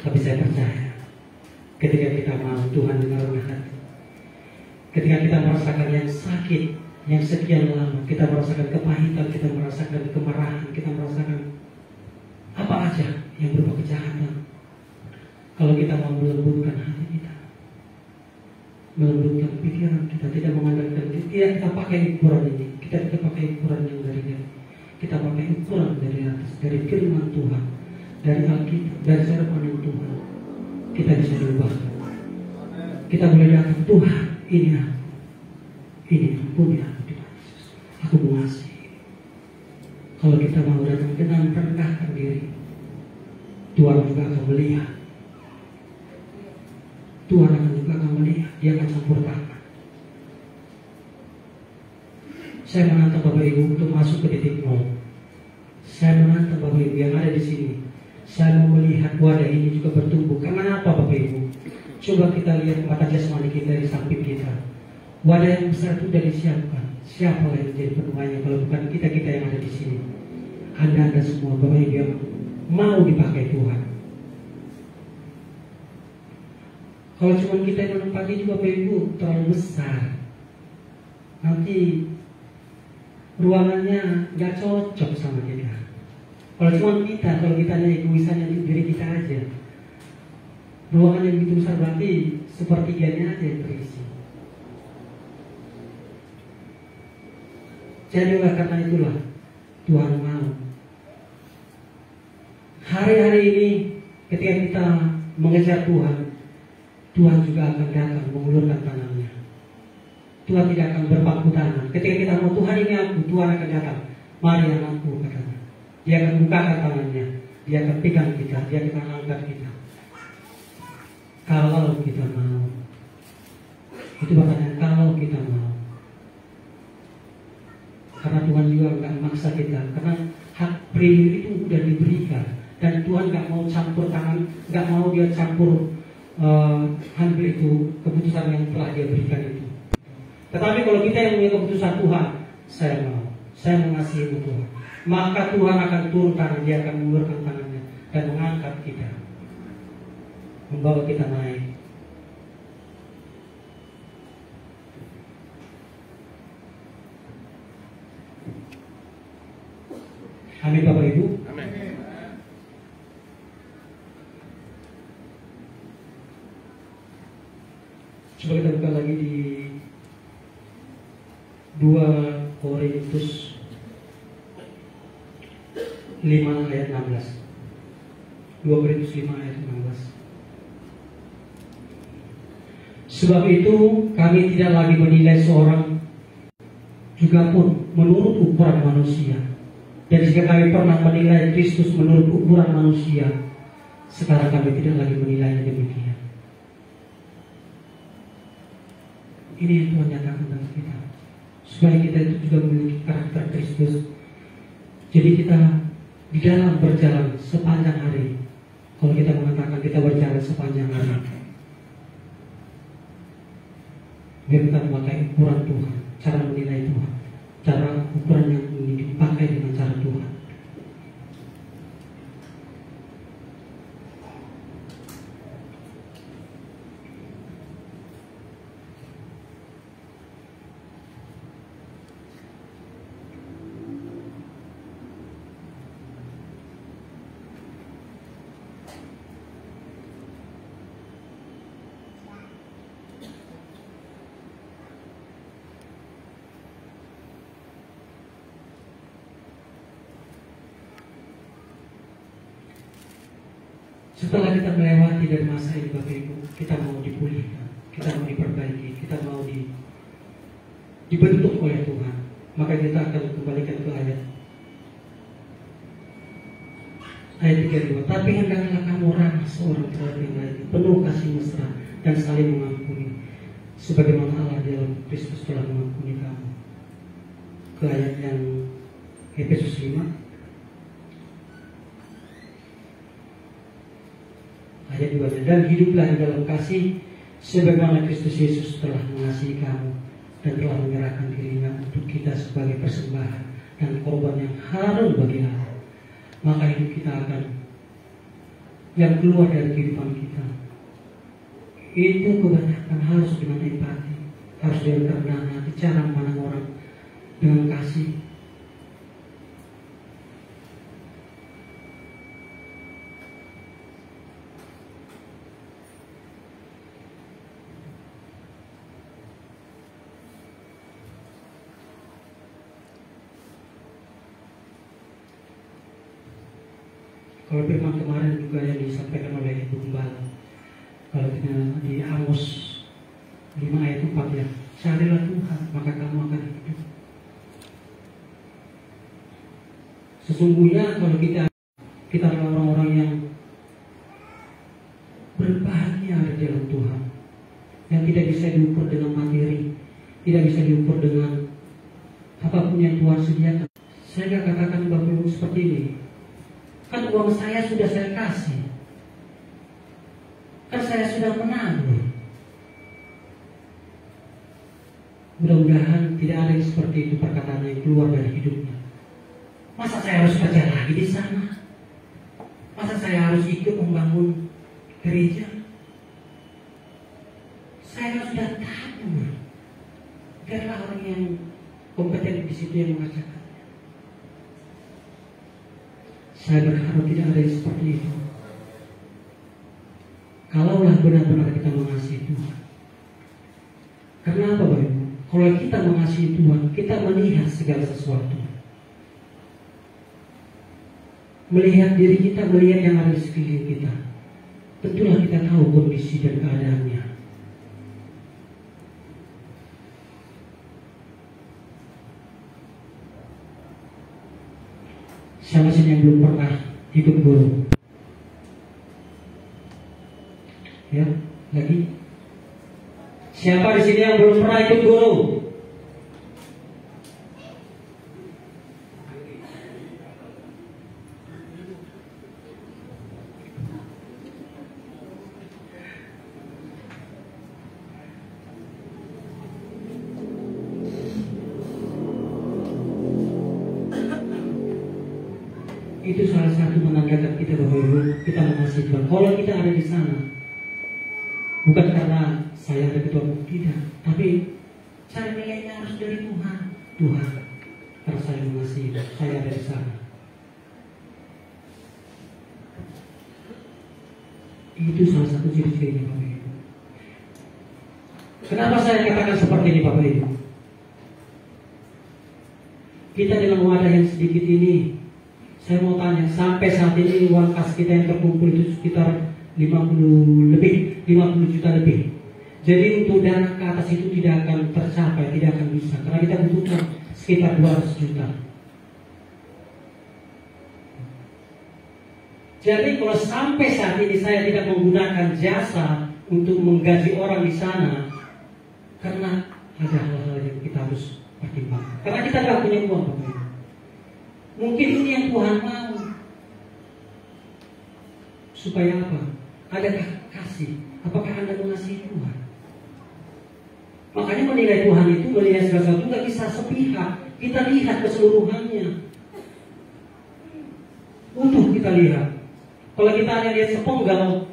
Tapi saya percaya ketika kita mau Tuhan mengaruniai hati, ketika kita merasakan yang sakit, yang sekian lama, kita merasakan kepahitan, kita merasakan kemarahan, kita merasakan apa aja yang berupa kejahatan. Kalau kita mau melembutkan hati kita, melembutkan pikiran kita, tidak mengandalkan, tidak kita pakai ukuran ini, kita tidak pakai ukuran yang dari dia, kita pakai ukuran dari atas, dari firman Tuhan, dari Alkitab, dari cara pandang Tuhan, kita bisa diubahkan. Kita boleh datang, Tuhan, ini aku, ini ampuni aku, Tuhan Yesus, aku mengasihi. Kalau kita mau datang dengan merendahkan diri, Tuhan juga akan melihat. Tuhan akan juga akan melihat, Dia akan campur tangan. Saya menantang Bapak Ibu untuk masuk ke titik nol. Saya menantang Bapak Ibu yang ada di sini. Saya mau melihat wadah ini juga bertumbuh. Karena apa Bapak Ibu? Coba kita lihat mata jasmani kita di samping kita. Wadah yang besar itu sudah disiapkan. Siapa yang menjadi penuainya kalau bukan kita-kita yang ada di sini? Anda semua Bapak Ibu yang mau dipakai Tuhan. Kalau cuma kita yang menempati juga Bapak Ibu terlalu besar, nanti ruangannya nggak cocok sama kita. Kalau cuma kita, kalau kita hanya egoisannya di diri kita aja, ruangan yang begitu besar berarti sepertiganya aja yang terisi. Jadi karena itulah Tuhan mau hari-hari ini ketika kita mengejar Tuhan, Tuhan juga akan datang mengulurkan tangannya. Tuhan tidak akan berpangku tangan. Ketika kita mau Tuhan ini aku, Tuhan akan datang. Mari anakku, katanya. Dia akan bukakan tangannya. Dia akan pegang kita. Dia akan angkat kita. Kalau kita mau. Itu pertanyaan kalau kita mau. Karena Tuhan juga nggak memaksa kita. Karena hak privilege itu sudah diberikan. Dan Tuhan nggak mau campur tangan, nggak mau Dia campur ambil itu keputusan yang telah Dia berikan itu. Tetapi kalau kita yang punya keputusan Tuhan, saya mau, saya mengasihi Tuhan, maka Tuhan akan turun tangan, Dia akan mengulurkan tangannya dan mengangkat kita, membawa kita naik. Amin Bapak Ibu. Amin. Coba kita buka lagi di 2 Korintus 5 ayat 16. 2 Korintus 5 ayat 16. Sebab itu kami tidak lagi menilai seorang juga pun menurut ukuran manusia. Dan jika kami pernah menilai Kristus menurut ukuran manusia, sekarang kami tidak lagi menilainya demikian. Ini yang Tuhan nyatakan bagi kita, supaya kita itu juga memiliki karakter Kristus. Jadi kita di dalam berjalan sepanjang hari, kalau kita mengatakan kita berjalan sepanjang hari, biar kita memakai ukuran Tuhan, cara menilai Tuhan, cara ukuran yang dipakai dengan cara Tuhan. Setelah kita melewati dari masa ini Bapak Ibu, kita mau dipulihkan, kita mau diperbaiki, kita mau dibentuk oleh Tuhan. Maka kita akan kembalikan ke ayat 32. Tapi hendaklah kamu ramah seorang terhadap yang lain, penuh kasih mesra dan saling mengampuni, sebagaimana Allah dalam Kristus telah mengampuni kamu. Ke ayat yang Efesus 5 ayat 2. Dan hiduplah di dalam kasih sebagaimana Kristus Yesus telah mengasihi kamu dan telah menyerahkan dirinya untuk kita sebagai persembahan dan korban yang harum bagi Allah. Maka hidup kita akan yang keluar dari kehidupan kita itu kebanyakan harus dengan empati, harus dengan kerendahan hati, cara memandang orang dengan kasih. Kalau firman kemarin juga yang disampaikan oleh Ibu Gembala, kalau kita di Amos 5 ayat 4 ya, carilah Tuhan maka kamu akan hidup. Sesungguhnya kalau kita adalah orang-orang yang berbahagia di dalam Tuhan, yang tidak bisa diukur dengan materi, tidak bisa diukur dengan apapun yang Tuhan sediakan. Saya katakan Bapak Ibu seperti ini. Kan uang saya sudah saya kasih, kan saya sudah menabur. Mudah-mudahan tidak ada yang seperti itu perkataan yang keluar dari hidupnya. Masa saya harus kerja lagi di sana? Masa saya harus ikut membangun gereja? Saya sudah tabur. Biarlah orang yang kompeten di situ yang mengajarkan. Saya berharap tidak ada yang seperti itu. Kalaulah benar-benar kita mengasihi Tuhan. Karena apa Bapak Ibu? Kalau kita mengasihi Tuhan, kita melihat segala sesuatu. Melihat diri kita, melihat yang ada di sekeliling kita. Tentulah kita tahu kondisi dan keadaannya. Siapa sih yang belum pernah ikut guru? Ya, lagi. Siapa di sini yang belum pernah ikut guru? Itu salah satu menandakan kita bahwa kita mengasihi Tuhan. Kalau kita ada di sana, bukan karena saya ada ketua umum, tidak, tapi cara nilainya harus dari Tuhan. Tuhan, karena saya mengasihi, saya ada di sana. Itu salah satu ciri-cirinya Bapak Ibu. Kenapa saya katakan seperti ini Bapak Ibu? Kita dalam wadah yang sedikit ini, saya mau tanya, sampai saat ini uang kas kita yang terkumpul itu sekitar 50 juta lebih. Jadi untuk dana ke atas itu tidak akan tercapai, tidak akan bisa, karena kita butuhkan sekitar 200 juta. Jadi kalau sampai saat ini saya tidak menggunakan jasa untuk menggaji orang di sana, karena ada hal-hal yang kita harus pertimbangkan. Karena kita tidak punya uang, Bapak Ibu. Mungkin ini yang Tuhan mau. Supaya apa? Adakah kasih? Apakah Anda mengasihi Tuhan? Makanya menilai Tuhan itu, menilai segala sesuatu nggak bisa sepihak. Kita lihat keseluruhannya. Utuh kita lihat. Kalau kita hanya lihat sepenggal,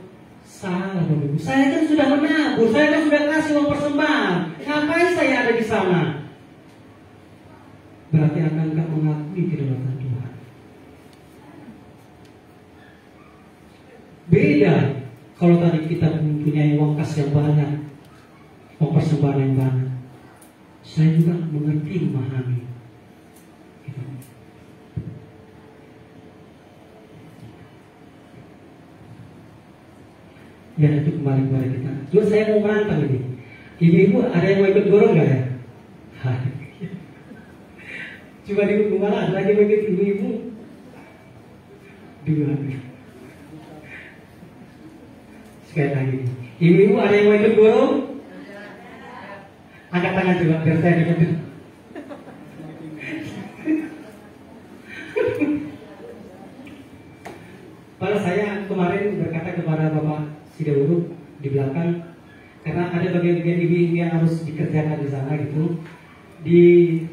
salah Bapak Ibu. Saya kan sudah menabur, saya kan sudah kasih uang persembahan. Ngapain saya ada di sana? Berarti Anda enggak mengakui kedaulatan Tuhan. Beda kalau tadi kita mempunyai uang kas yang banyak, uang persembahan yang banyak. Saya juga mengerti, memahami. Gitu. Ya itu kembali kepada kita. Cuma saya mau merantau ini. Ibu-ibu ada yang mau ikut dorong nggak ya? Coba di mana ada lagi mau ikut ibu-ibu? Dua. Sekali lagi. Ibu-ibu ada yang mau ikut dorong? Angkat tangan coba biar saya ikut. Kalau saya kemarin berkata kepada Bapak Sidawuru di belakang, karena ada bagian-bagian ibu yang harus dikerjakan di sana gitu. Di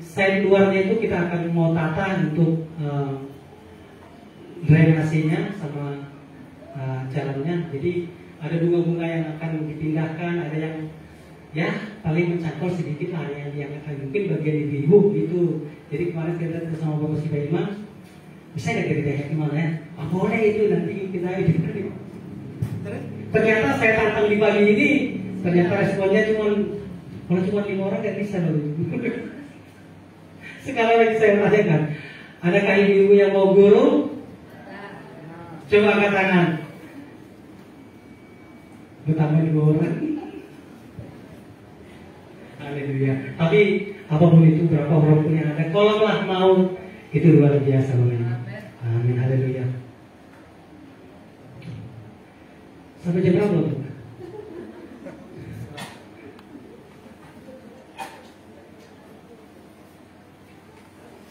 side luarnya itu kita akan mau tata untuk drainasenya sama jalannya. Jadi ada bunga-bunga yang akan dipindahkan, ada yang ya paling mencangkul sedikit lah, yang akan mungkin bagian ibu-ibu gitu. Jadi kemarin saya lihat bersama Bapak Sidaiman, bisa nggak kita gimana ya? Ah, boleh itu nanti kita edit. Ternyata saya tantang di pagi ini, ternyata responnya cuma 5 orang nggak bisa loh. Sekarang lagi saya tanyakan, adakah ibu-ibu yang mau guru? Coba angkat tangan. Bertambah 2 orang. Haleluya. Tapi apapun itu, berapa orang pun yang ada, kalau telah mau, itu luar biasa loh. Amin. Haleluya. Sampai jam berapa loh?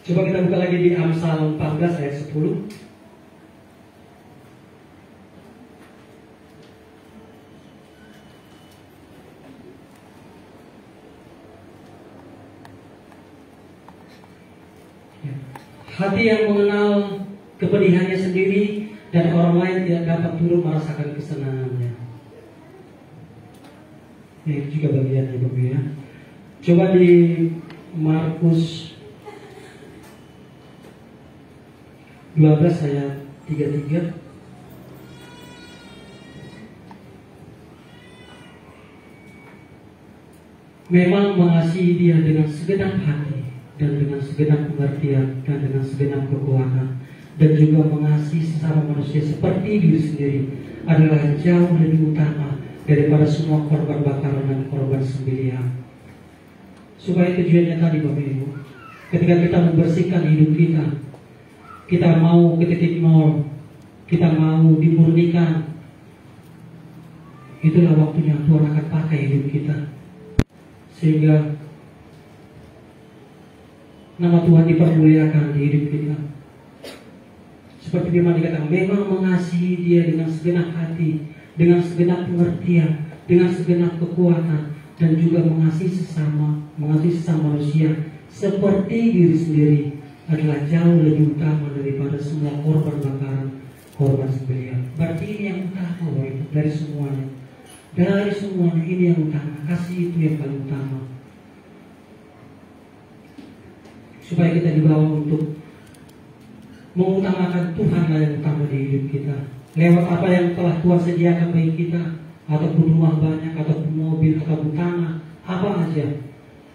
Coba kita buka lagi di Amsal 14 ayat 10. Hati yang mengenal kepedihannya sendiri dan orang lain tidak dapat turut merasakan kesenangannya. Ini juga bagian Ibu ya. Coba di Markus 12 ayat 33. Memang mengasihi Dia dengan segenap hati dan dengan segenap pengertian dan dengan segenap kekuatan, dan juga mengasihi sesama manusia seperti diri sendiri adalah jauh lebih utama daripada semua korban bakaran dan korban sembelihan. Supaya tujuannya tadi Bapak Ibu, ketika kita membersihkan hidup kita, kita mau ke titik nol, kita mau dimurnikan, itulah waktunya Tuhan akan pakai hidup kita, sehingga nama Tuhan dipermuliakan di hidup kita. Seperti firman dikatakan, memang mengasihi Dia dengan segenap hati, dengan segenap pengertian, dengan segenap kekuatan, dan juga mengasihi sesama manusia seperti diri sendiri adalah jauh lebih utama daripada semua korban bakaran, korban sembelihan. Berarti ini yang utama dari semuanya. Dari semuanya ini yang utama, kasih itu yang paling utama. Supaya kita dibawa untuk mengutamakan Tuhanlah yang utama di hidup kita. Lewat apa yang telah Tuhan sediakan bagi kita, ataupun rumah banyak, ataupun mobil, ataupun tanah, apa aja,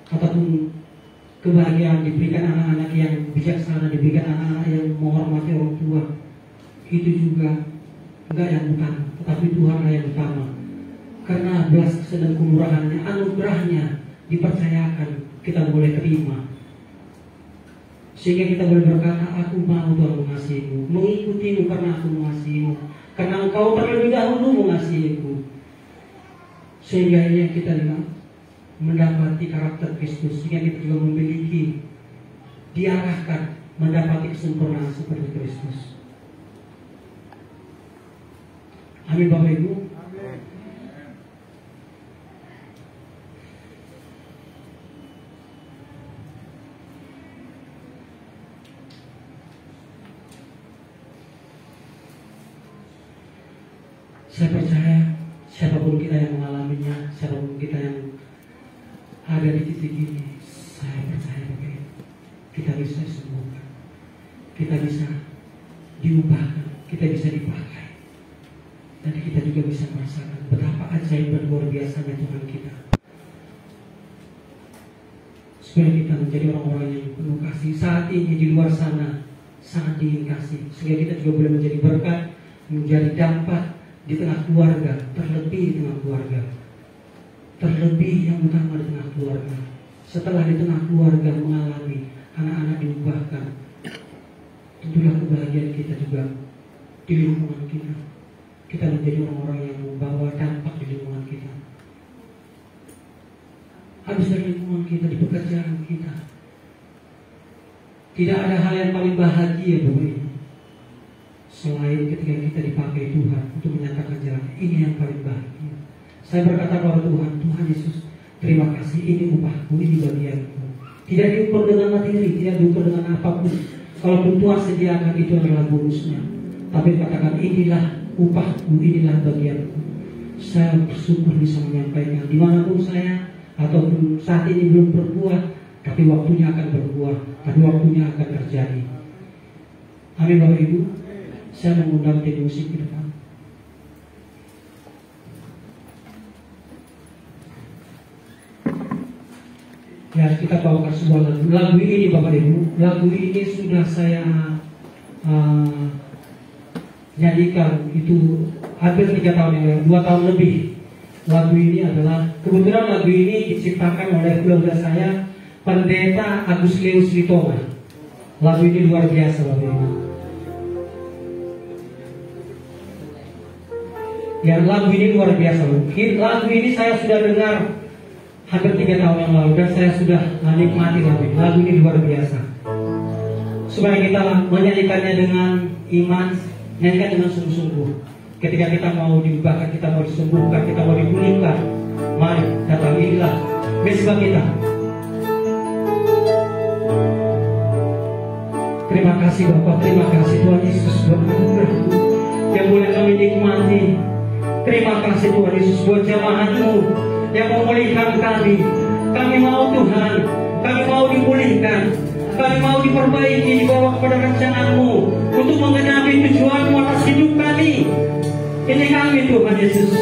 ataupun kebahagiaan diberikan anak-anak yang bijaksana, diberikan anak-anak yang menghormati orang tua, itu juga enggak yang utama, tetapi Tuhanlah yang utama. Karena belas kasihan dan kemurahannya, anugerahnya dipercayakan, kita boleh terima. Sehingga kita boleh berkata, aku mau Tuhan mengasihimu, mengikutimu karena aku mengasihimu, karena engkau terlebih dahulu mengasihiku. Sehingga ini yang kita lihat, mendapati karakter Kristus, sehingga kita juga memiliki, diarahkan mendapati kesempurnaan seperti Kristus. Amin Bapak Ibu. Saya percaya siapapun kita yang mengalaminya, siapapun kita yang ada di titik ini, saya percaya Bapak, kita bisa disembuhkan, kita bisa diubahkan, kita bisa dipakai, dan kita juga bisa merasakan betapa ajaib dan luar biasanya Tuhan kita. Supaya kita menjadi orang-orang yang penuh kasih. Saat ini di luar sana sangat dingin kasih, sehingga kita juga boleh menjadi berkat, menjadi dampak di tengah keluarga, terlebih di tengah keluarga, terlebih yang utama di tengah keluarga. Setelah di tengah keluarga mengalami anak-anak diubahkan, tentulah kebahagiaan kita juga di lingkungan kita. Kita menjadi orang-orang yang membawa dampak di lingkungan kita. Habis dari lingkungan kita, di pekerjaan kita, tidak ada hal yang paling bahagia Bapak Ibu selain ketika kita dipakai Tuhan untuk menyatakan jalan ini yang paling bahagia. Saya berkata kepada Tuhan, Tuhan Yesus, terima kasih, ini upahku, ini bagianku. Tidak diukur dengan materi, tidak diukur dengan apapun. Kalaupun Tuhan sediakan, itu adalah bonusnya. Tapi katakan, inilah upahku, inilah bagianku. Saya bersyukur bisa menyampaikan dimanapun saya, ataupun saat ini belum berbuah, tapi waktunya akan berbuah, tapi waktunya akan terjadi. Amin Bapak Ibu. Saya mengundang tim musik ke depan. Ya, kita bawakan sebuah lagu. Lagu ini Bapak Ibu, lagu ini sudah saya nyanyikan itu hampir 3 tahun yang lalu, 2 tahun lebih. Lagu ini adalah, kebetulan lagu ini diciptakan oleh keluarga saya, Pendeta Agus Leus Litoma. Lagu ini luar biasa Bapak Ibu. Ya, lagu ini luar biasa. Lagu ini saya sudah dengar hampir 3 tahun yang lalu, dan saya sudah menikmati lagu ini. Lagu ini luar biasa. Supaya kita menyanyikannya dengan iman, nyanyikan dengan sungguh-sungguh. Ketika kita mau diubahkan, kita mau disembuhkan, kita mau dipulihkan, mari datangilah mesbah kita. Terima kasih Bapak, terima kasih Tuhan Yesus buat anugerah yang boleh kami nikmati. Terima kasih Tuhan Yesus buat jamaah-Mu yang mau memulihkan kami. Kami mau Tuhan, kami mau dipulihkan, kami mau diperbaiki, dibawa kepada rencana-Mu untuk menggenapi tujuan-Mu atas hidup kami. Ini kami Tuhan Yesus.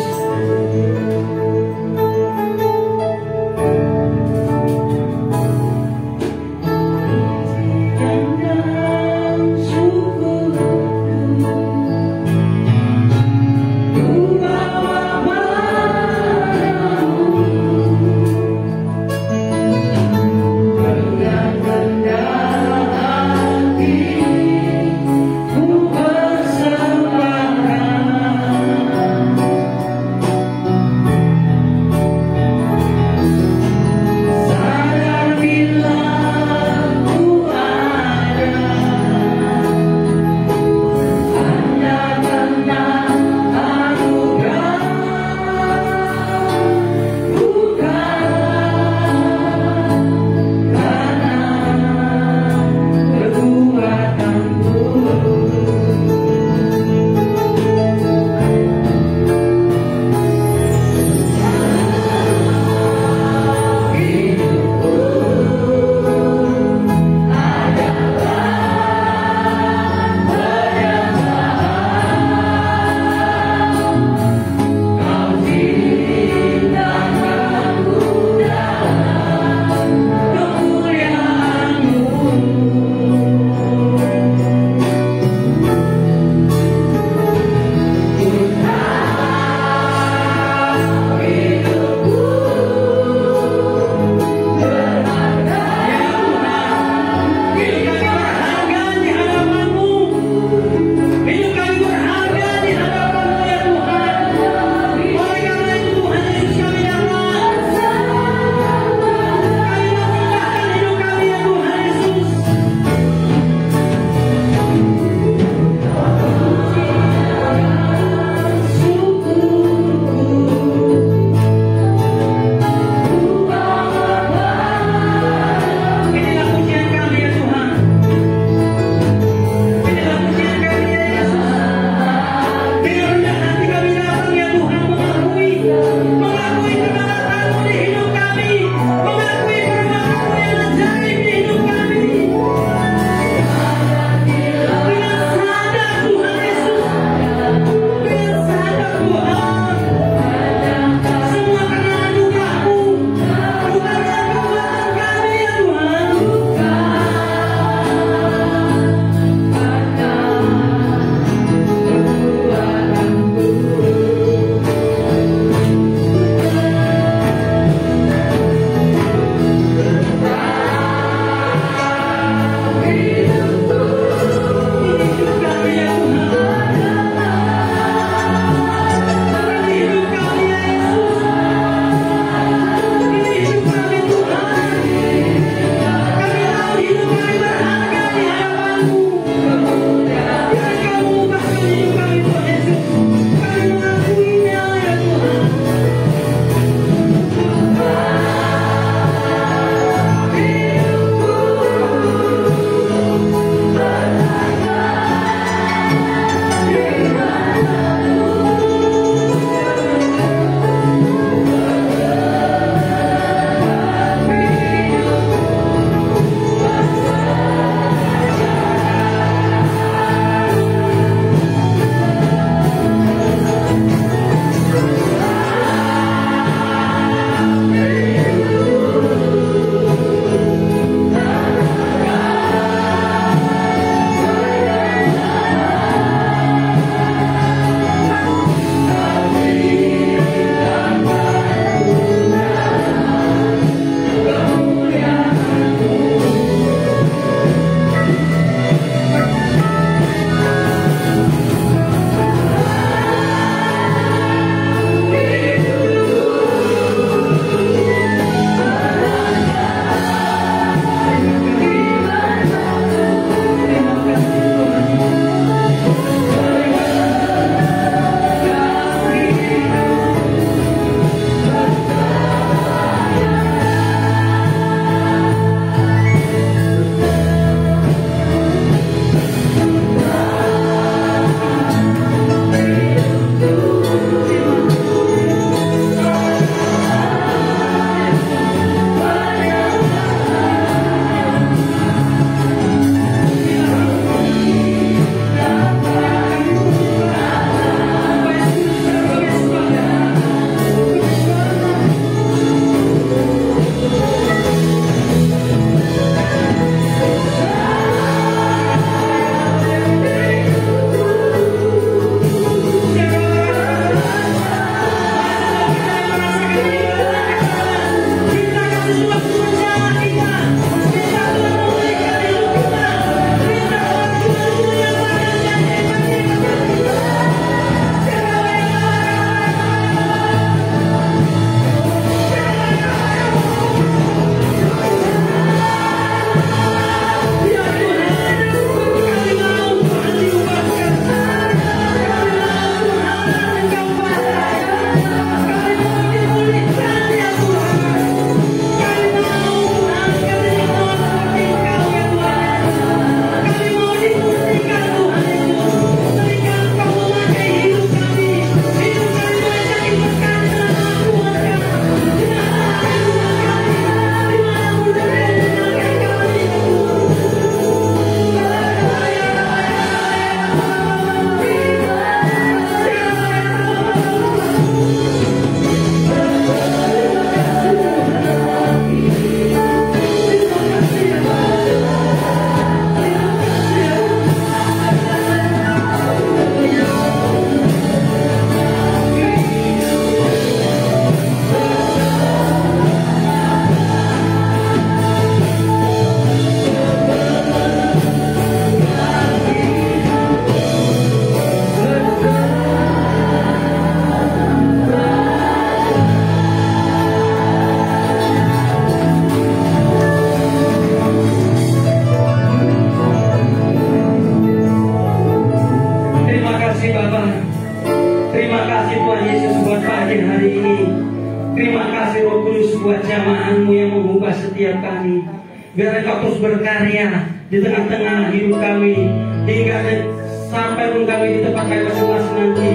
buat jamaah-Mu yang mengubah setiap kami. Biar Engkau terus berkarya di tengah-tengah hidup kami, hingga sampai pun kami di tempat kami masing-masing nanti.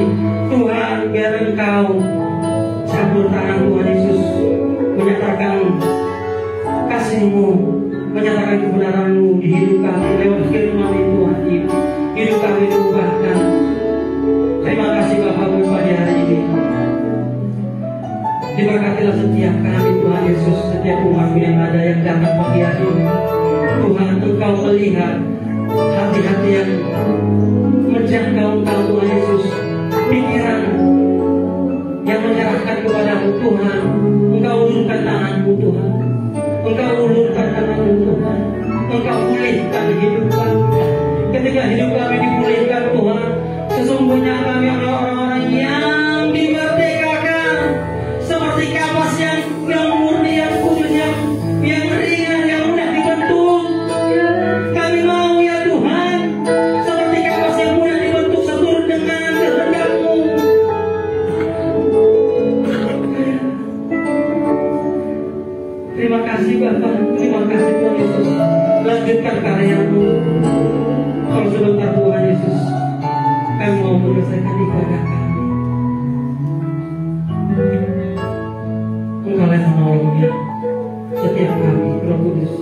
Tuhan, biar Engkau cabur tangan Tuhan Yesus, menyatakan kasih-Mu, menyatakan kebenaran-Mu di hidup kami lewat firman Tuhan. Hidup kami diubahkan. Terima kasih Bapak pada hari ini. Diberkatilah setiap kami Tuhan Yesus, setiap umat yang ada yang datang pagi hari ini. Tuhan, Engkau melihat hati-hati yang menjangkau Engkau Tuhan Yesus, pikiran yang menyerahkan kepada-Mu Tuhan. Engkau ulurkan tangan-Mu Tuhan, Engkau ulurkan tangan-Mu Tuhan, Engkau pulihkan hidup kami. Ketika hidup kami dipulihkan Tuhan, sesungguhnya kami adalah orang-orang yang dimerdekakan, seperti kapas yang murni, yang kudus, yang ringan, yang mudah dibentuk. Kami mau ya Tuhan, seperti kapas yang mudah dibentuk seturut dengan kehendak-Mu. Terima kasih Bapak, terima kasih Tuhan Yesus. Lanjutkan karya-Mu. Kalau sebentar Tuhan Yesus, kami mau menyelesaikan ibadah kami. Engkau yang menolongnya setiap kami, Roh Kudus.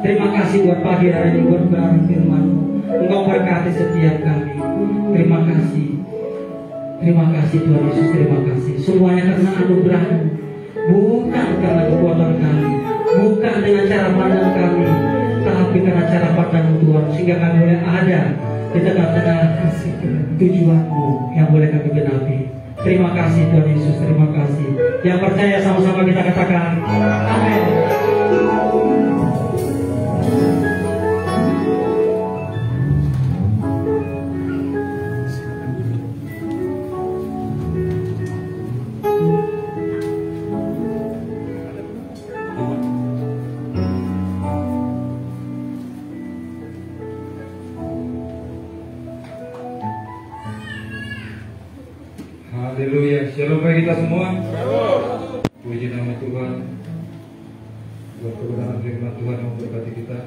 Terima kasih buat pagi hari ini, buat berarti firman-Mu. Engkau berkati setiap kami. Terima kasih. Terima kasih Tuhan Yesus, terima kasih. Semuanya karena anugerah-Mu, bukan karena kekuatan kami, bukan dengan cara pandang kami, tapi karena cara pandang Tuhan, sehingga kami boleh ada di tengah-tengah tujuan-Mu yang boleh kami genapi. Terima kasih Tuhan Yesus, terima kasih. Yang percaya sama-sama kita katakan amin. Haleluya, shalom bagi kita semua. Puji nama Tuhan buat kebenaran firman Tuhan yang memberkati kita.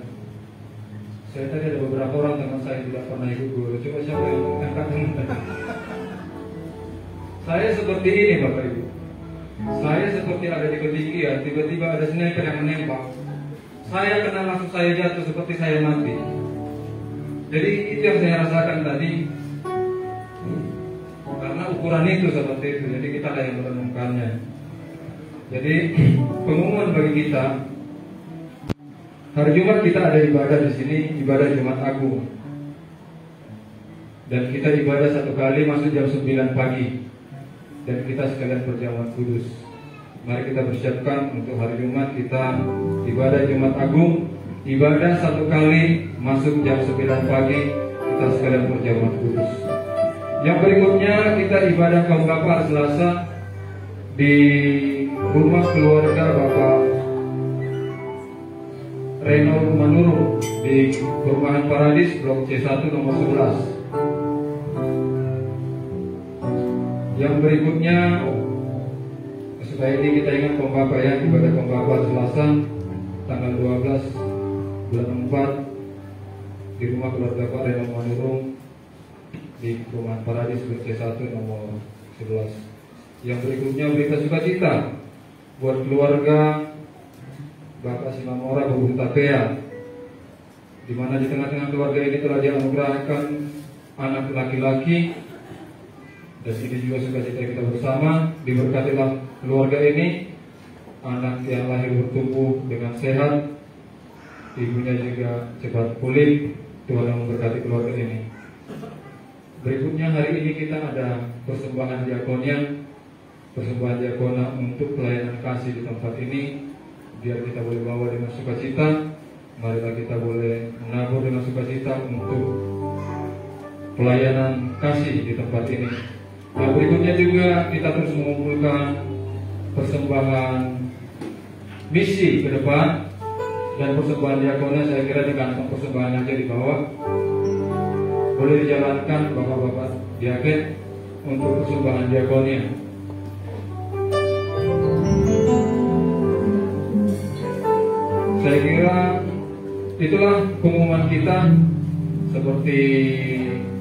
Saya tadi ada beberapa orang teman saya tidak pernah ikut guru. Coba siapa yang angkat tangan? Saya seperti ini Bapak Ibu. Saya seperti ada di ketinggian, tiba-tiba ada sniper yang menembak. Saya kena langsung, saya jatuh seperti saya mati. Jadi itu yang saya rasakan tadi. Karena ukuran itu seperti itu, jadi kita ada yang merenungkannya. Jadi pengumuman bagi kita, hari Jumat kita ada ibadah di sini, ibadah Jumat Agung. Dan kita ibadah satu kali masuk jam 9 pagi. Dan kita sekalian berjamaah kudus. Mari kita persiapkan untuk hari Jumat kita ibadah Jumat Agung, ibadah satu kali masuk jam 9 pagi, kita sekalian berjamaah kudus. Yang berikutnya kita ibadah kaum Bapak Selasa di rumah keluarga Bapak Reno Manurung di Perumahan Paradis Blok C1 nomor 11. Yang berikutnya supaya ini kita ingat kaum Bapak ya, ibadah kaum Bapak Selasa tanggal 12 bulan 4 di rumah keluarga Bapak Reno Manurung di Perumahan Paradis Blok C1 nomor 11. Yang berikutnya berita sukacita buat keluarga Bapak Simamora Bubung Tapea, di mana di tengah-tengah keluarga ini telah dianugerahkan anak laki-laki. Dan ini juga sukacita kita bersama. Diberkatilah keluarga ini, anak yang lahir bertumbuh dengan sehat, ibunya juga cepat pulih. Tuhan yang memberkati keluarga ini. Berikutnya hari ini kita ada persembahan diakonia, persembahan diakona untuk pelayanan kasih di tempat ini. Biar kita boleh bawa dengan sukacita, marilah kita boleh menabur dengan sukacita untuk pelayanan kasih di tempat ini. Yang berikutnya juga kita terus mengumpulkan persembahan misi ke depan, dan persembahan diakona saya kira di kantong persembahan aja di bawah. Boleh dijalankan Bapak-Bapak diaken untuk persembahan diakonia. kira itulah pengumuman kita. Seperti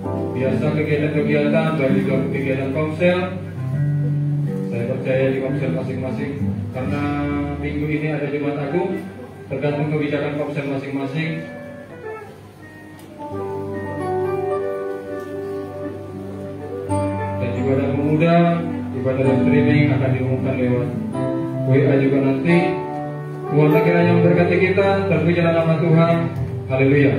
biasa kegiatan-kegiatan dari kegiatan komsel, saya percaya di komsel masing-masing, karena minggu ini ada Jumat Agung, tergantung kebijakan komsel masing-masing. Dan juga ada pemuda, ibadah live streaming akan diumumkan lewat WA juga nanti. Tuhan kiranya memberkati kita, terpujilah nama Tuhan. Haleluya.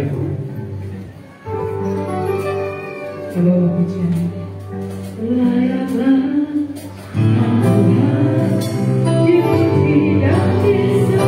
Bawa pujian. Layaklah Tuhan, tidak bisa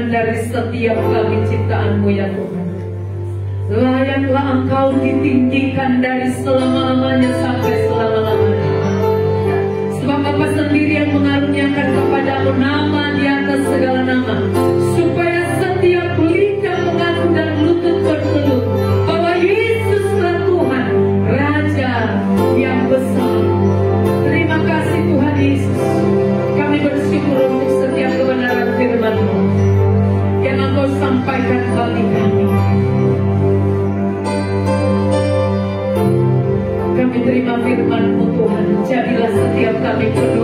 dari setiap kami ciptaan-Mu ya Tuhan. Layaklah Engkau ditinggikan dari selama-lamanya sampai selama-lamanya. Sebab Bapa sendiri yang mengaruniakan kepadamu nama di atas segala nama, supaya setiap lidah mengaku dan lutut bertelut bahwa Yesuslah Tuhan, Raja yang besar. Terima kasih Tuhan Yesus. Kami bersyukur untuk setiap kebenaran firman-Mu yang Engkau sampaikan bagi kami. Kami terima firman-Mu Tuhan, jadilah setiap kami penuh